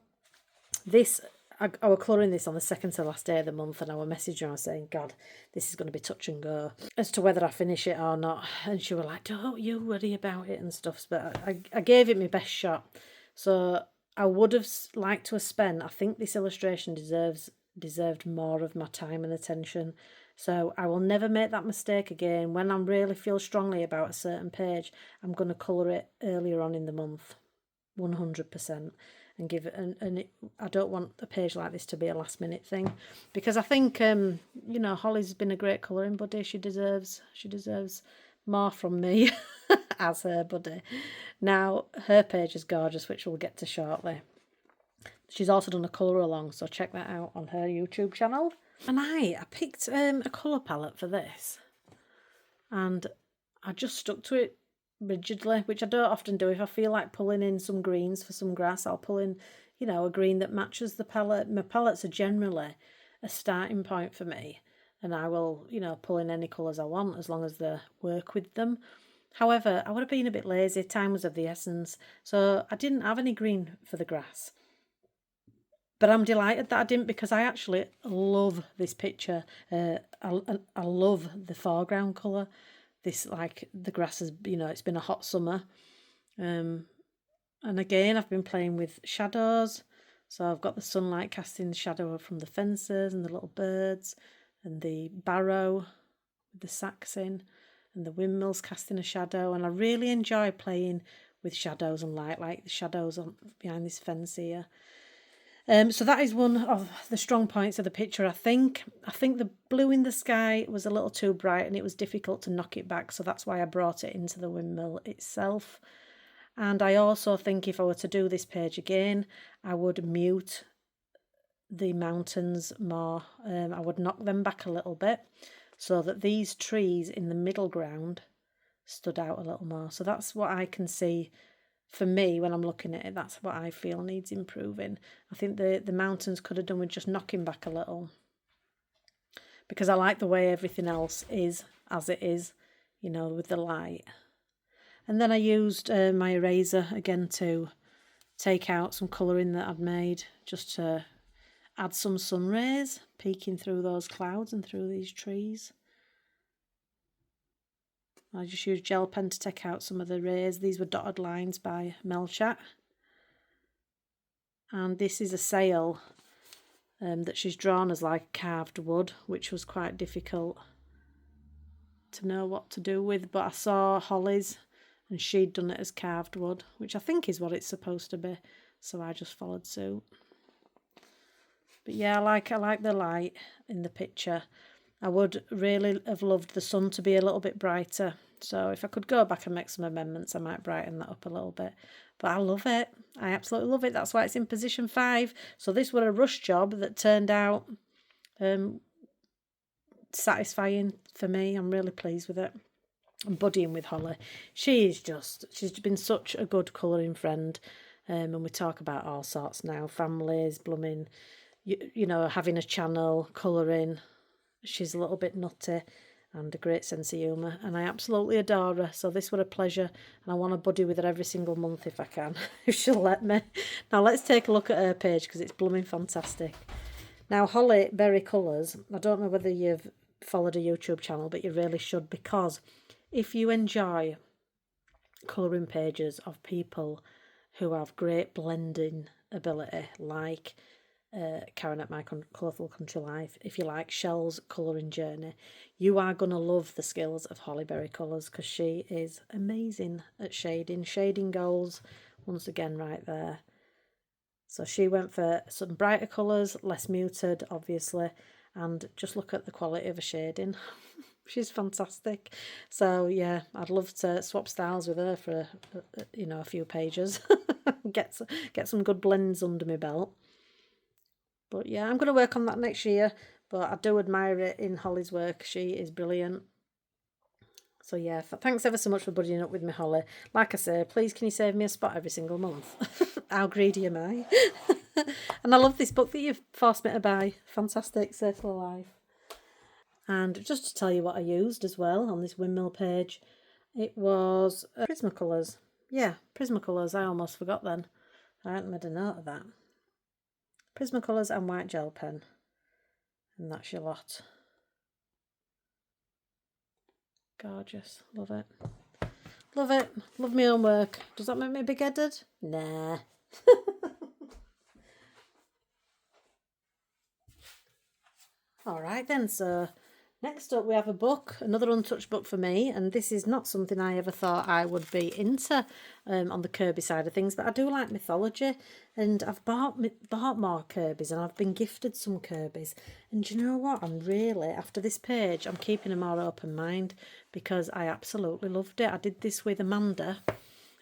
I was colouring this on the second to last day of the month, and I was messaging her saying, God, this is going to be touch and go as to whether I finish it or not. And she was like, don't you worry about it and stuff. But I gave it my best shot. So I would have liked to have spent, I think this illustration deserved more of my time and attention. So I will never make that mistake again. When I really feel strongly about a certain page, I'm going to colour it earlier on in the month, 100%, and give it. And I don't want a page like this to be a last minute thing, because I think you know, Holly's been a great colouring buddy. She deserves more from me as her buddy. Now, her page is gorgeous, which we'll get to shortly. She's also done a colour along, so check that out on her YouTube channel. And I picked a colour palette for this, and I just stuck to it rigidly, which I don't often do. If I feel like pulling in some greens for some grass, I'll pull in, you know, a green that matches the palette. My palettes are generally a starting point for me, and I will, you know, pull in any colours I want as long as they work with them. However, I would have been a bit lazy. Time was of the essence, so I didn't have any green for the grass. But I'm delighted that I didn't, because I actually love this picture. I love the foreground colour. This, like, the grass has, you know, it's been a hot summer. And again, I've been playing with shadows. So I've got the sunlight casting the shadow from the fences and the little birds, and the barrow with the sacks in, and the windmills casting a shadow. And I really enjoy playing with shadows and light, like the shadows behind this fence here. So that is one of the strong points of the picture, I think. I think the blue in the sky was a little too bright, and it was difficult to knock it back, so that's why I brought it into the windmill itself. And I also think if I were to do this page again, I would mute the mountains more. I would knock them back a little bit so that these trees in the middle ground stood out a little more. So that's what I can see for me when I'm looking at it. That's what I feel needs improving. I think the mountains could have done with just knocking back a little, because I like the way everything else is as it is, you know, with the light. And then I used my eraser again to take out some colouring that I'd made, just to add some sun rays peeking through those clouds and through these trees. I just used gel pen to take out some of the rays. These were dotted lines by Melchat. And this is a sail that she's drawn as like carved wood, which was quite difficult to know what to do with. But I saw Holly's and she'd done it as carved wood, which I think is what it's supposed to be. So I just followed suit. But yeah, I like the light in the picture. I would really have loved the sun to be a little bit brighter. So if I could go back and make some amendments, I might brighten that up a little bit. But I love it. I absolutely love it. That's why it's in position 5. So this was a rush job that turned out satisfying for me. I'm really pleased with it. I'm buddying with Holly. She's been such a good colouring friend. And we talk about all sorts now. Families, blooming, you know, having a channel, colouring. She's a little bit nutty and a great sense of humour, and I absolutely adore her. So this was a pleasure, and I want to buddy with her every single month if I can, if she'll let me. Now let's take a look at her page, because it's blooming fantastic. Now Holly Berry Colours, I don't know whether you've followed a YouTube channel, but you really should, because if you enjoy colouring pages of people who have great blending ability, like Karen at My Colourful Country Life, if you like Shell's colouring journey, you are going to love the skills of Holly Berry Colours, because she is amazing at shading goals once again right there. So she went for some brighter colours, less muted obviously, and just look at the quality of her shading. She's fantastic. So yeah, I'd love to swap styles with her for a few pages. get some good blends under my belt. But yeah, I'm going to work on that next year. But I do admire it in Holly's work. She is brilliant. So yeah, thanks ever so much for buddying up with me, Holly. Like I say, please can you save me a spot every single month? How greedy am I? And I love this book that you've forced me to buy. Fantastic, Circle of Life. And just to tell you what I used as well on this windmill page, it was Prismacolors. Yeah, Prismacolors. I almost forgot then. I hadn't made a note of that. Prismacolors and white gel pen, and that's your lot. Gorgeous, love it, love my own work. Does that make me big-headed? Nah. All right then, so next up we have a book, another untouched book for me, and this is not something I ever thought I would be into on the Kirby side of things, but I do like mythology, and I've bought more Kirby's, and I've been gifted some Kirby's, and do you know what, I'm really, after this page, I'm keeping a more open mind, because I absolutely loved it. I did this with Amanda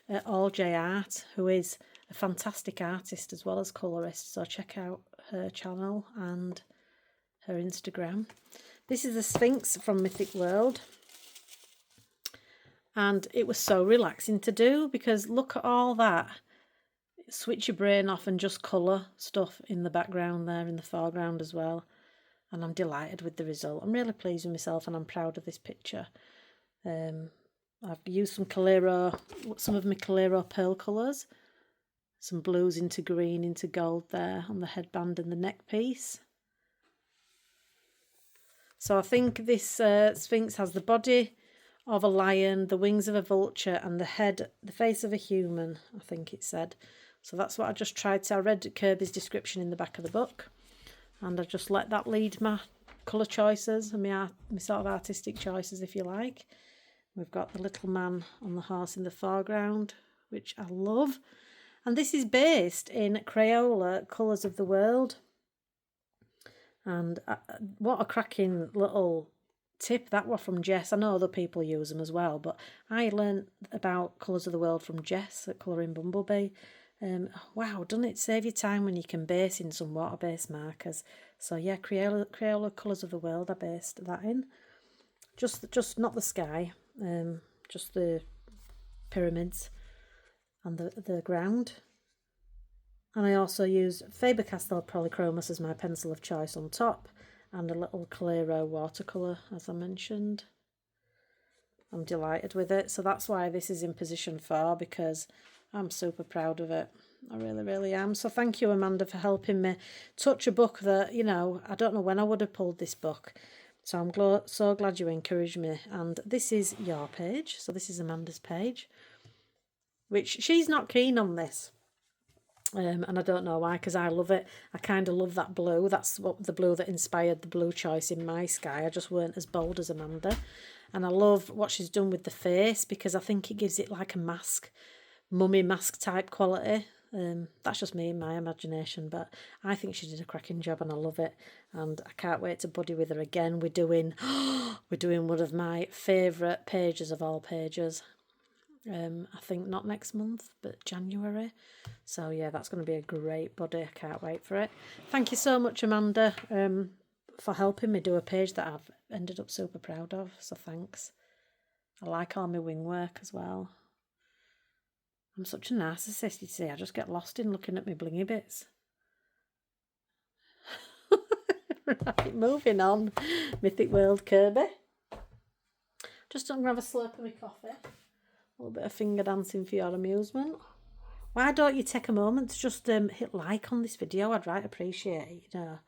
at All J Art, who is a fantastic artist as well as colourist, so check out her channel and her Instagram. This is the Sphinx from Mythic World, and it was so relaxing to do, because look at all that. Switch your brain off and just colour stuff in the background there, in the foreground as well, and I'm delighted with the result. I'm really pleased with myself, and I'm proud of this picture. I've used some of my Calero pearl colours, some blues into green into gold there on the headband and the neck piece. So I think this Sphinx has the body of a lion, the wings of a vulture, and the face of a human, I think it said. So that's what I just tried to. I read Kirby's description in the back of the book, and I just let that lead my colour choices and my sort of artistic choices, if you like. We've got the little man on the horse in the foreground, which I love. And this is based in Crayola Colours of the World. And what a cracking little tip. That was from Jess. I know other people use them as well, but I learned about Colours of the World from Jess at Colouring Bumblebee. Wow, doesn't it save you time when you can base in some water-based markers? So yeah, Crayola Colours of the World, I based that in. Just not the sky, just the pyramids and the ground. And I also used Faber-Castell Polychromos as my pencil of choice on top, and a little Calero watercolour, as I mentioned. I'm delighted with it. So that's why this is in position 4, because I'm super proud of it. I really, really am. So thank you, Amanda, for helping me touch a book that, you know, I don't know when I would have pulled this book. So I'm so glad you encouraged me. And this is your page. So this is Amanda's page, which she's not keen on this. And I don't know why, because I love it. I kind of love that blue. That's what the blue that inspired the blue choice in my sky. I just weren't as bold as Amanda. And I love what she's done with the face, because I think it gives it like a mask, mummy mask type quality. That's just me in my imagination, but I think she did a cracking job and I love it. And I can't wait to buddy with her again. We're doing one of my favourite pages of all pages. I think not next month, but January. So yeah, that's going to be a great buddy. I can't wait for it. Thank you so much, Amanda, for helping me do a page that I've ended up super proud of. So thanks. I like all my wing work as well. I'm such a narcissist, you see. I just get lost in looking at my blingy bits. Right, moving on. Mythic World Kirby. Just going to have a slurp of my coffee. A little bit of finger dancing for your amusement. Why don't you take a moment to just hit like on this video? I'd right appreciate it, you know.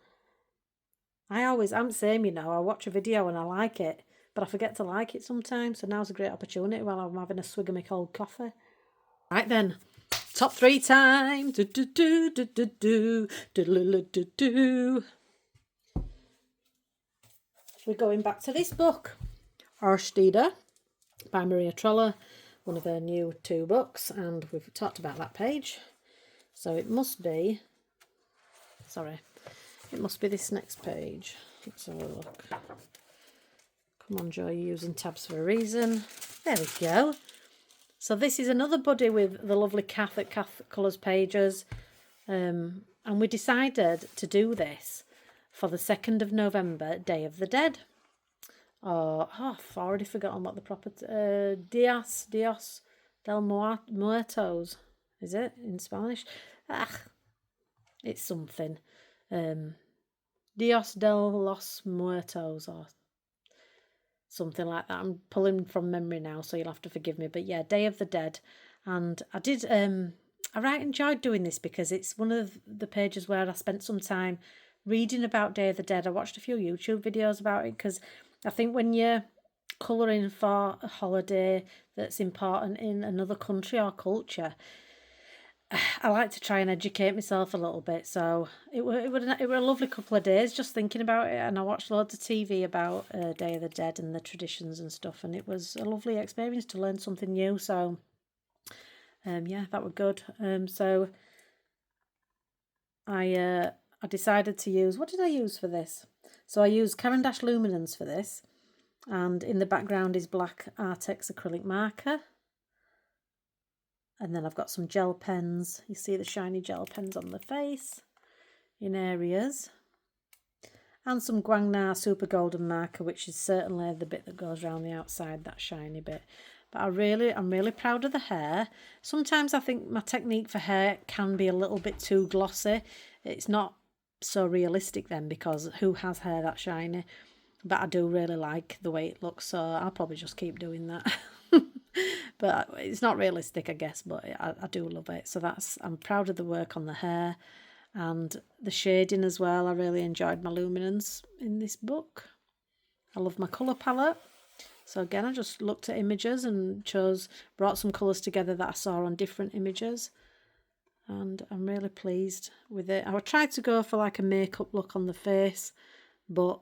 I'm the same, you know. I watch a video and I like it, but I forget to like it sometimes. So now's a great opportunity while I'm having a swig of my cold coffee. Right then, top 3 time. Do do do do do do do do do. We're going back to this book, Årstider by Maria Troller. One of her new 2 books, and we've talked about that page. So it must be this next page. Let's have a look. Come on, Joy, you're using tabs for a reason. There we go. So this is another buddy with the lovely Kath at Kath Colours Pages. And we decided to do this for the 2nd of November, Day of the Dead. I've already forgotten what the proper... Dios del Muertos, is it, in Spanish? It's something. Dios del los Muertos, or something like that. I'm pulling from memory now, so you'll have to forgive me. But yeah, Day of the Dead. And I did... I right enjoyed doing this because it's one of the pages where I spent some time reading about Day of the Dead. I watched a few YouTube videos about it because... I think when you're colouring for a holiday that's important in another country or culture, I like to try and educate myself a little bit. So it were a lovely couple of days just thinking about it, and I watched loads of TV about Day of the Dead and the traditions and stuff, and it was a lovely experience to learn something new. So yeah, that was good. So I decided to use, what did I use for this? So I used Caran d'Ache Luminance for this, and in the background is black Artex acrylic marker. And then I've got some gel pens. You see the shiny gel pens on the face in areas. And some Guangna Super Golden marker, which is certainly the bit that goes around the outside, that shiny bit. But I'm really proud of the hair. Sometimes I think my technique for hair can be a little bit too glossy. It's not so realistic then, because who has hair that shiny? But I do really like the way it looks, so I'll probably just keep doing that. But it's not realistic, I guess, but I do love it. So I'm proud of the work on the hair and the shading as well. I really enjoyed my luminance in this book. I love my colour palette. So again, I just looked at images and brought some colours together that I saw on different images. And I'm really pleased with it. I tried to go for like a makeup look on the face, but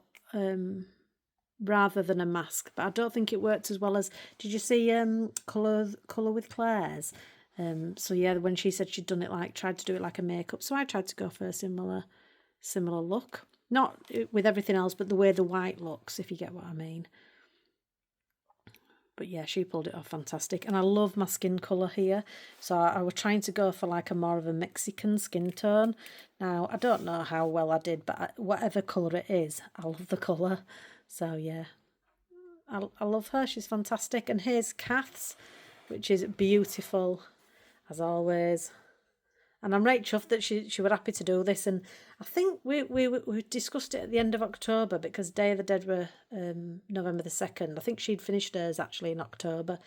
rather than a mask. But I don't think it worked as well as... Did you see Colour with Claire's? So yeah, when she said she'd done it tried to do it like a makeup. So I tried to go for a similar look. not with everything else, but the way the white looks, if you get what I mean. But yeah, she pulled it off fantastic. And I love my skin colour here. So I was trying to go for like a more of a Mexican skin tone. Now, I don't know how well I did, but whatever colour it is, I love the colour. So yeah, I love her. She's fantastic. And here's Kath's, which is beautiful, as always. And I'm right chuffed that she were happy to do this. And I think we discussed it at the end of October, because Day of the Dead were November the 2nd. I think she'd finished hers actually in October.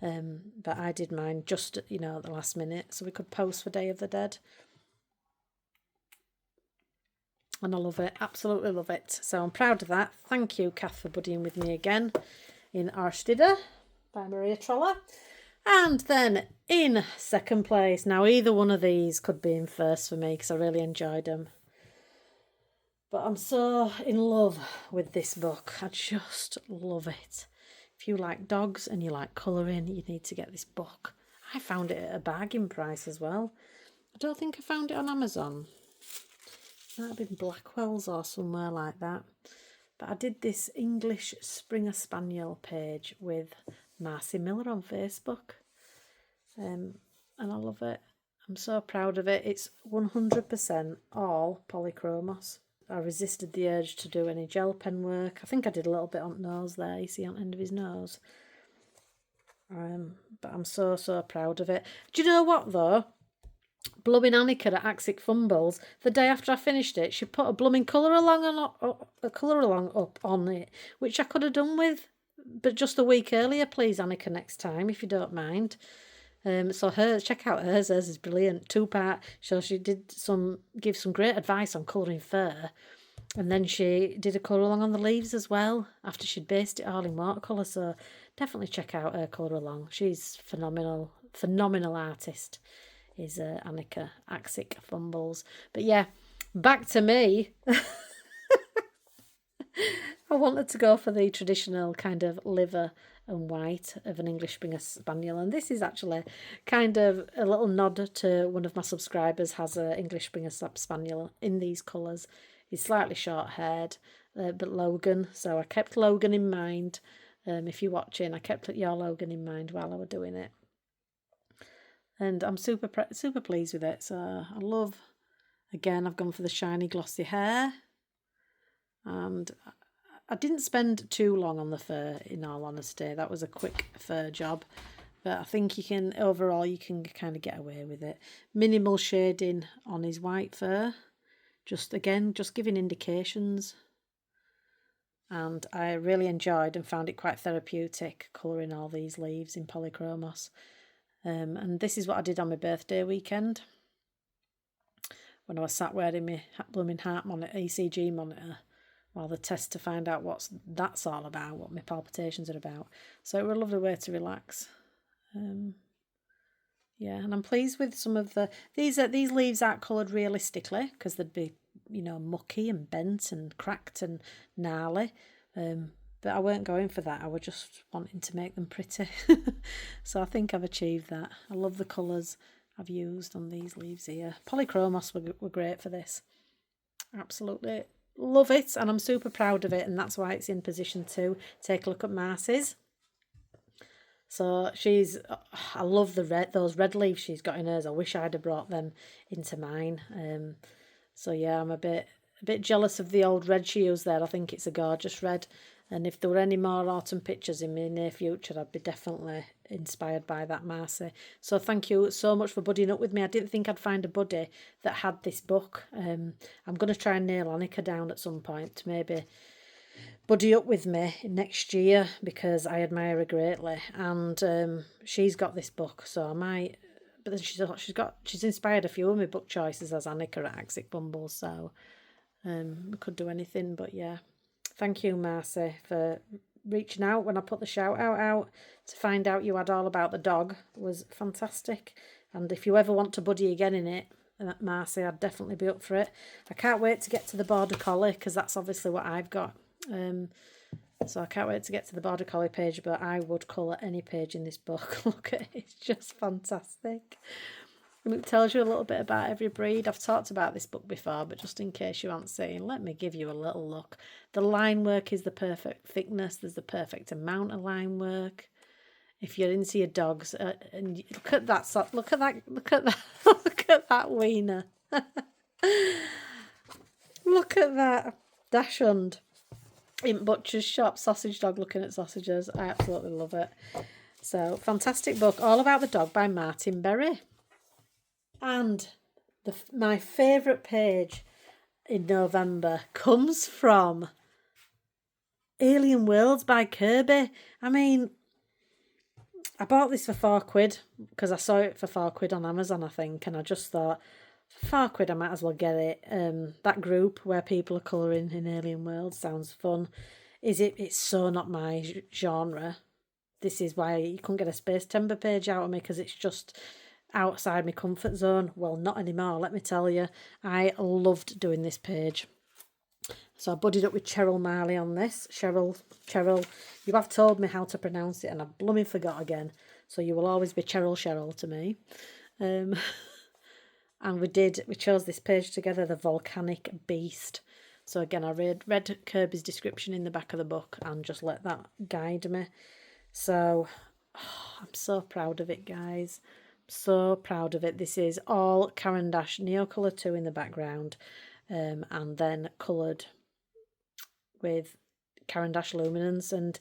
But I did mine just, at the last minute, so we could post for Day of the Dead. And I love it. Absolutely love it. So I'm proud of that. Thank you, Kath, for buddying with me again in Årstider by Maria Troller. And then in second place, now either one of these could be in first for me because I really enjoyed them. But I'm so in love with this book. I just love it. If you like dogs and you like colouring, you need to get this book. I found it at a bargain price as well. I don't think I found it on Amazon. It might have been Blackwell's or somewhere like that. But I did this English Springer Spaniel page with Marcy Miller on Facebook. And I love it. I'm so proud of it. It's 100% all polychromos. I resisted the urge to do any gel pen work. I think I did a little bit on nose there. You see on the end of his nose. But I'm so proud of it. Do you know what though? Blooming Annika at Axic Fumbles, the day after I finished it, she put a blooming colour along up on it, which I could have done with, but just a week earlier, please, Annika, next time, if you don't mind. So check out hers. Hers is brilliant. 2-part. So she did give some great advice on colouring fur, and then she did a colour along on the leaves as well after she'd based it all in watercolour. So definitely check out her colour along. She's phenomenal artist. Is Annika Axic Fumbles. But yeah, back to me. I wanted to go for the traditional kind of liver and white of an English Springer Spaniel, and this is actually kind of a little nod to one of my subscribers has an English Springer Spaniel in these colours. He's slightly short-haired, but Logan, so I kept Logan in mind. If you're watching, I kept your Logan in mind while I was doing it. And I'm super pleased with it. So I love, again, I've gone for the shiny glossy hair. And I didn't spend too long on the fur, in all honesty. That was a quick fur job. But I think overall you can kind of get away with it. Minimal shading on his white fur. Just giving indications. And I really enjoyed and found it quite therapeutic colouring all these leaves in polychromos. And this is what I did on my birthday weekend when I was sat wearing my blooming heart monitor, ECG monitor, while the test to find out that's all about, what my palpitations are about. So it was a lovely way to relax. Yeah, and I'm pleased with some of these leaves aren't coloured realistically because they'd be, mucky and bent and cracked and gnarly. But I weren't going for that. I was just wanting to make them pretty. So I think I've achieved that. I love the colours I've used on these leaves here. Polychromos were great for this. Absolutely love it, and I'm super proud of it, and that's why it's in position 2. Take a look at Marcy's. So I love those red leaves she's got in hers. I wish I'd have brought them into mine. So yeah, I'm a bit jealous of the old red she used there. I think it's a gorgeous red. And if there were any more autumn pictures in my near future, I'd be definitely inspired by that, Marcy. So thank you so much for buddying up with me. I didn't think I'd find a buddy that had this book. I'm going to try and nail Annika down at some point to maybe buddy up with me next year because I admire her greatly. And she's got this book, so I might... But then she's inspired a few of my book choices as Annika at Axic Bumble, so we could do anything, but yeah. Thank you, Marcy, for reaching out when I put the shout out to find out you had all about the dog. It was fantastic. And if you ever want to buddy again in it, Marcy, I'd definitely be up for it. I can't wait to get to the Border Collie because that's obviously what I've got. So I can't wait to get to the Border Collie page, but I would colour any page in this book. Look at it, it's just fantastic. And it tells you a little bit about every breed. I've talked about this book before, but just in case you aren't seeing, let me give you a little look. The line work is the perfect thickness. There's the perfect amount of line work. If you're into your dogs, and look at that, look at that, look at that, look at that wiener. Look at that dachshund in butcher's shop, sausage dog looking at sausages. I absolutely love it. So, fantastic book, all about the dog by Martin Berry. And my favourite page in November comes from Alien Worlds by Kirby. I mean, I bought this for £4 because I saw it for £4 on Amazon, I think, and I just thought, for £4 I might as well get it. That group where people are colouring in Alien Worlds sounds fun. It's so not my genre. This is why you couldn't get a Space Timber page out of me, because it's just outside my comfort zone. Well, not anymore, let me tell you. I loved doing this page. So I buddied up with Cheryl Marley on this. Cheryl, you have told me how to pronounce it and I blooming forgot again. So you will always be Cheryl to me. And we chose this page together, The Volcanic Beast. So again, I read Kirby's description in the back of the book and just let that guide me. So I'm so proud of it, guys. So proud of it. This is all Caran d'Ache Neocolour 2 in the background, and then coloured with Caran d'Ache Luminance. And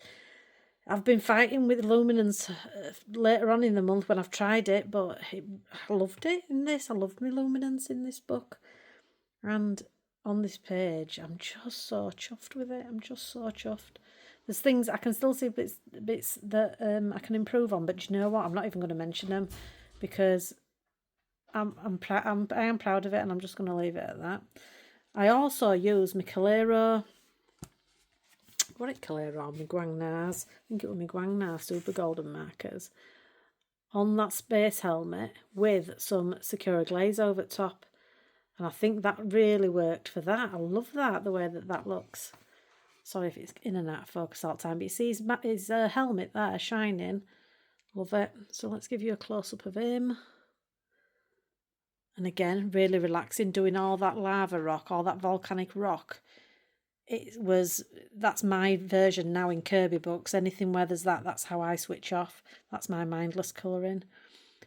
I've been fighting with Luminance later on in the month when I've tried it, but I loved it in this. I loved my Luminance in this book. And on this page, I'm just so chuffed with it. I'm just so chuffed. There's things I can still see bits that I can improve on, but you know what? I'm not even going to mention them, because I am proud of it, and I'm just going to leave it at that. I also use my Calero, my Guangnars, I think it was my Guangnar Super Golden markers, on that space helmet with some Sakura glaze over the top. And I think that really worked for that. I love that, the way that looks. Sorry if it's in and out of focus all the time, but you see his helmet there shining. Love it. So let's give you a close-up of him. And again, really relaxing, doing all that lava rock, all that volcanic rock. That's my version now in Kirby books. Anything where there's that's how I switch off. That's my mindless colouring.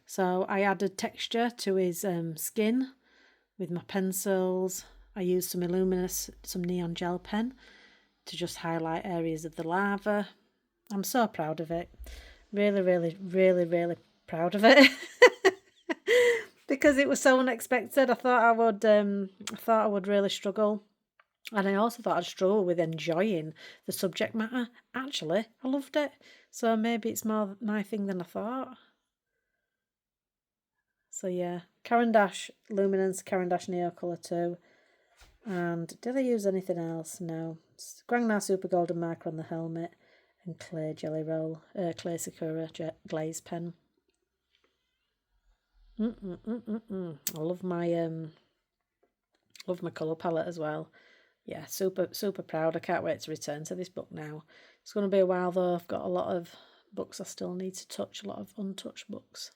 So I added texture to his skin with my pencils. I used some Illuminous, some neon gel pen to just highlight areas of the lava. I'm so proud of it. Really, really, really, really proud of it. Because it was so unexpected. I thought I would really struggle. And I also thought I'd struggle with enjoying the subject matter. Actually, I loved it. So maybe it's more my thing than I thought. So yeah, Caran d'Ache Luminance, Caran d'Ache Neocolour 2. And did I use anything else? No. Guangnar Super Golden marker on the helmet and clay jelly roll, clay Sakura glaze pen. I love my colour palette as well. Yeah, super proud. I can't wait to return to this book now. It's going to be a while though. I've got a lot of books I still need to touch, a lot of untouched books.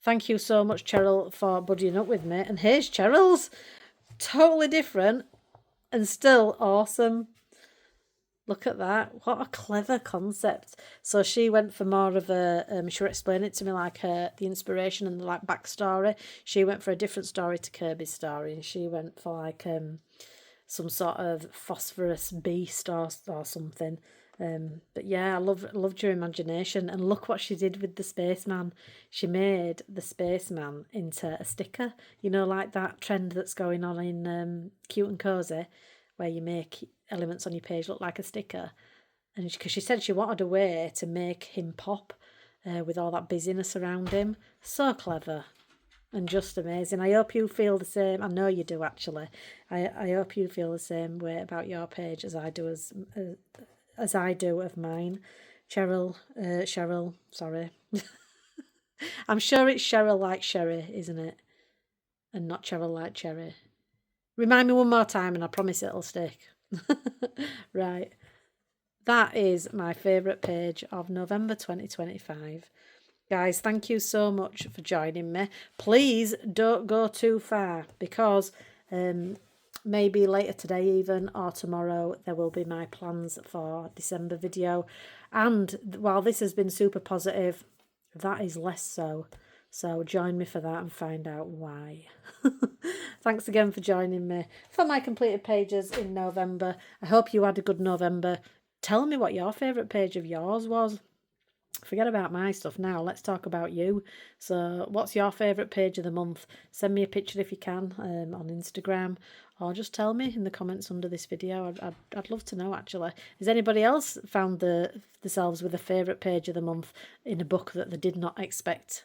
Thank you so much, Cheryl, for buddying up with me. And here's Cheryl's. Totally different and still awesome. Look at that. What a clever concept. So she went for more of a, she explained it to me like the inspiration and the like backstory. She went for a different story to Kirby's story, and she went for like some sort of phosphorus beast or something. But yeah, I loved your imagination. And look what she did with the spaceman. She made the spaceman into a sticker. You know, like that trend that's going on in Cute and Cozy, where you make elements on your page look like a sticker. And because she said she wanted a way to make him pop with all that busyness around him. So clever and just amazing. I hope you feel the same. I know you do, actually. I hope you feel the same way about your page as I do as I do of mine. Cheryl, sorry. I'm sure it's Cheryl like Sherry, isn't it? And not Cheryl like Cherry. Remind me one more time and I promise it'll stick. Right. That is my favourite page of November 2025. Guys, thank you so much for joining me. Please don't go too far, because maybe later today even, or tomorrow, there will be my plans for December video. And while this has been super positive, that is less so. So join me for that and find out why. Thanks again for joining me for my completed pages in November. I hope you had a good November. Tell me what your favourite page of yours was. Forget about my stuff now. Let's talk about you. So what's your favourite page of the month? Send me a picture if you can on Instagram, or just tell me in the comments under this video. I'd love to know, actually. Has anybody else found themselves with a favourite page of the month in a book that they did not expect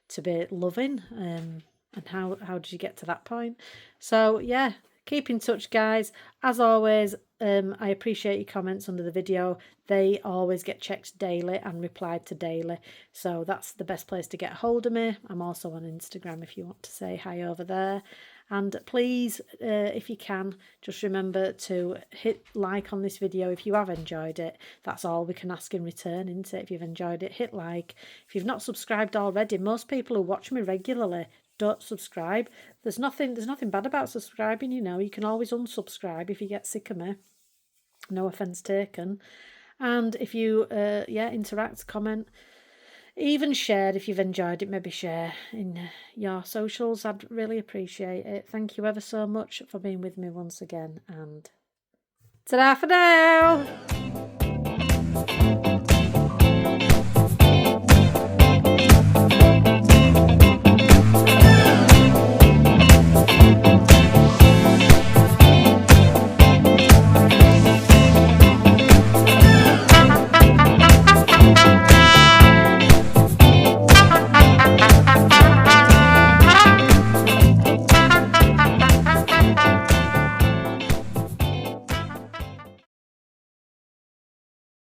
to be loving? And how did you get to that point? So yeah, keep in touch, guys. As always, I appreciate your comments under the video. They always get checked daily and replied to daily. So that's the best place to get hold of me. I'm also on Instagram if you want to say hi over there. And please, if you can, just remember to hit like on this video if you have enjoyed it. That's all we can ask in return, isn't it? If you've enjoyed it, hit like. If you've not subscribed already, most people who watch me regularly don't subscribe. There's nothing bad about subscribing, you know. You can always unsubscribe if you get sick of me. No offence taken. And if you interact, comment, even share if you've enjoyed it, maybe share in your socials. I'd really appreciate it. Thank you ever so much for being with me once again, and ta-da for now.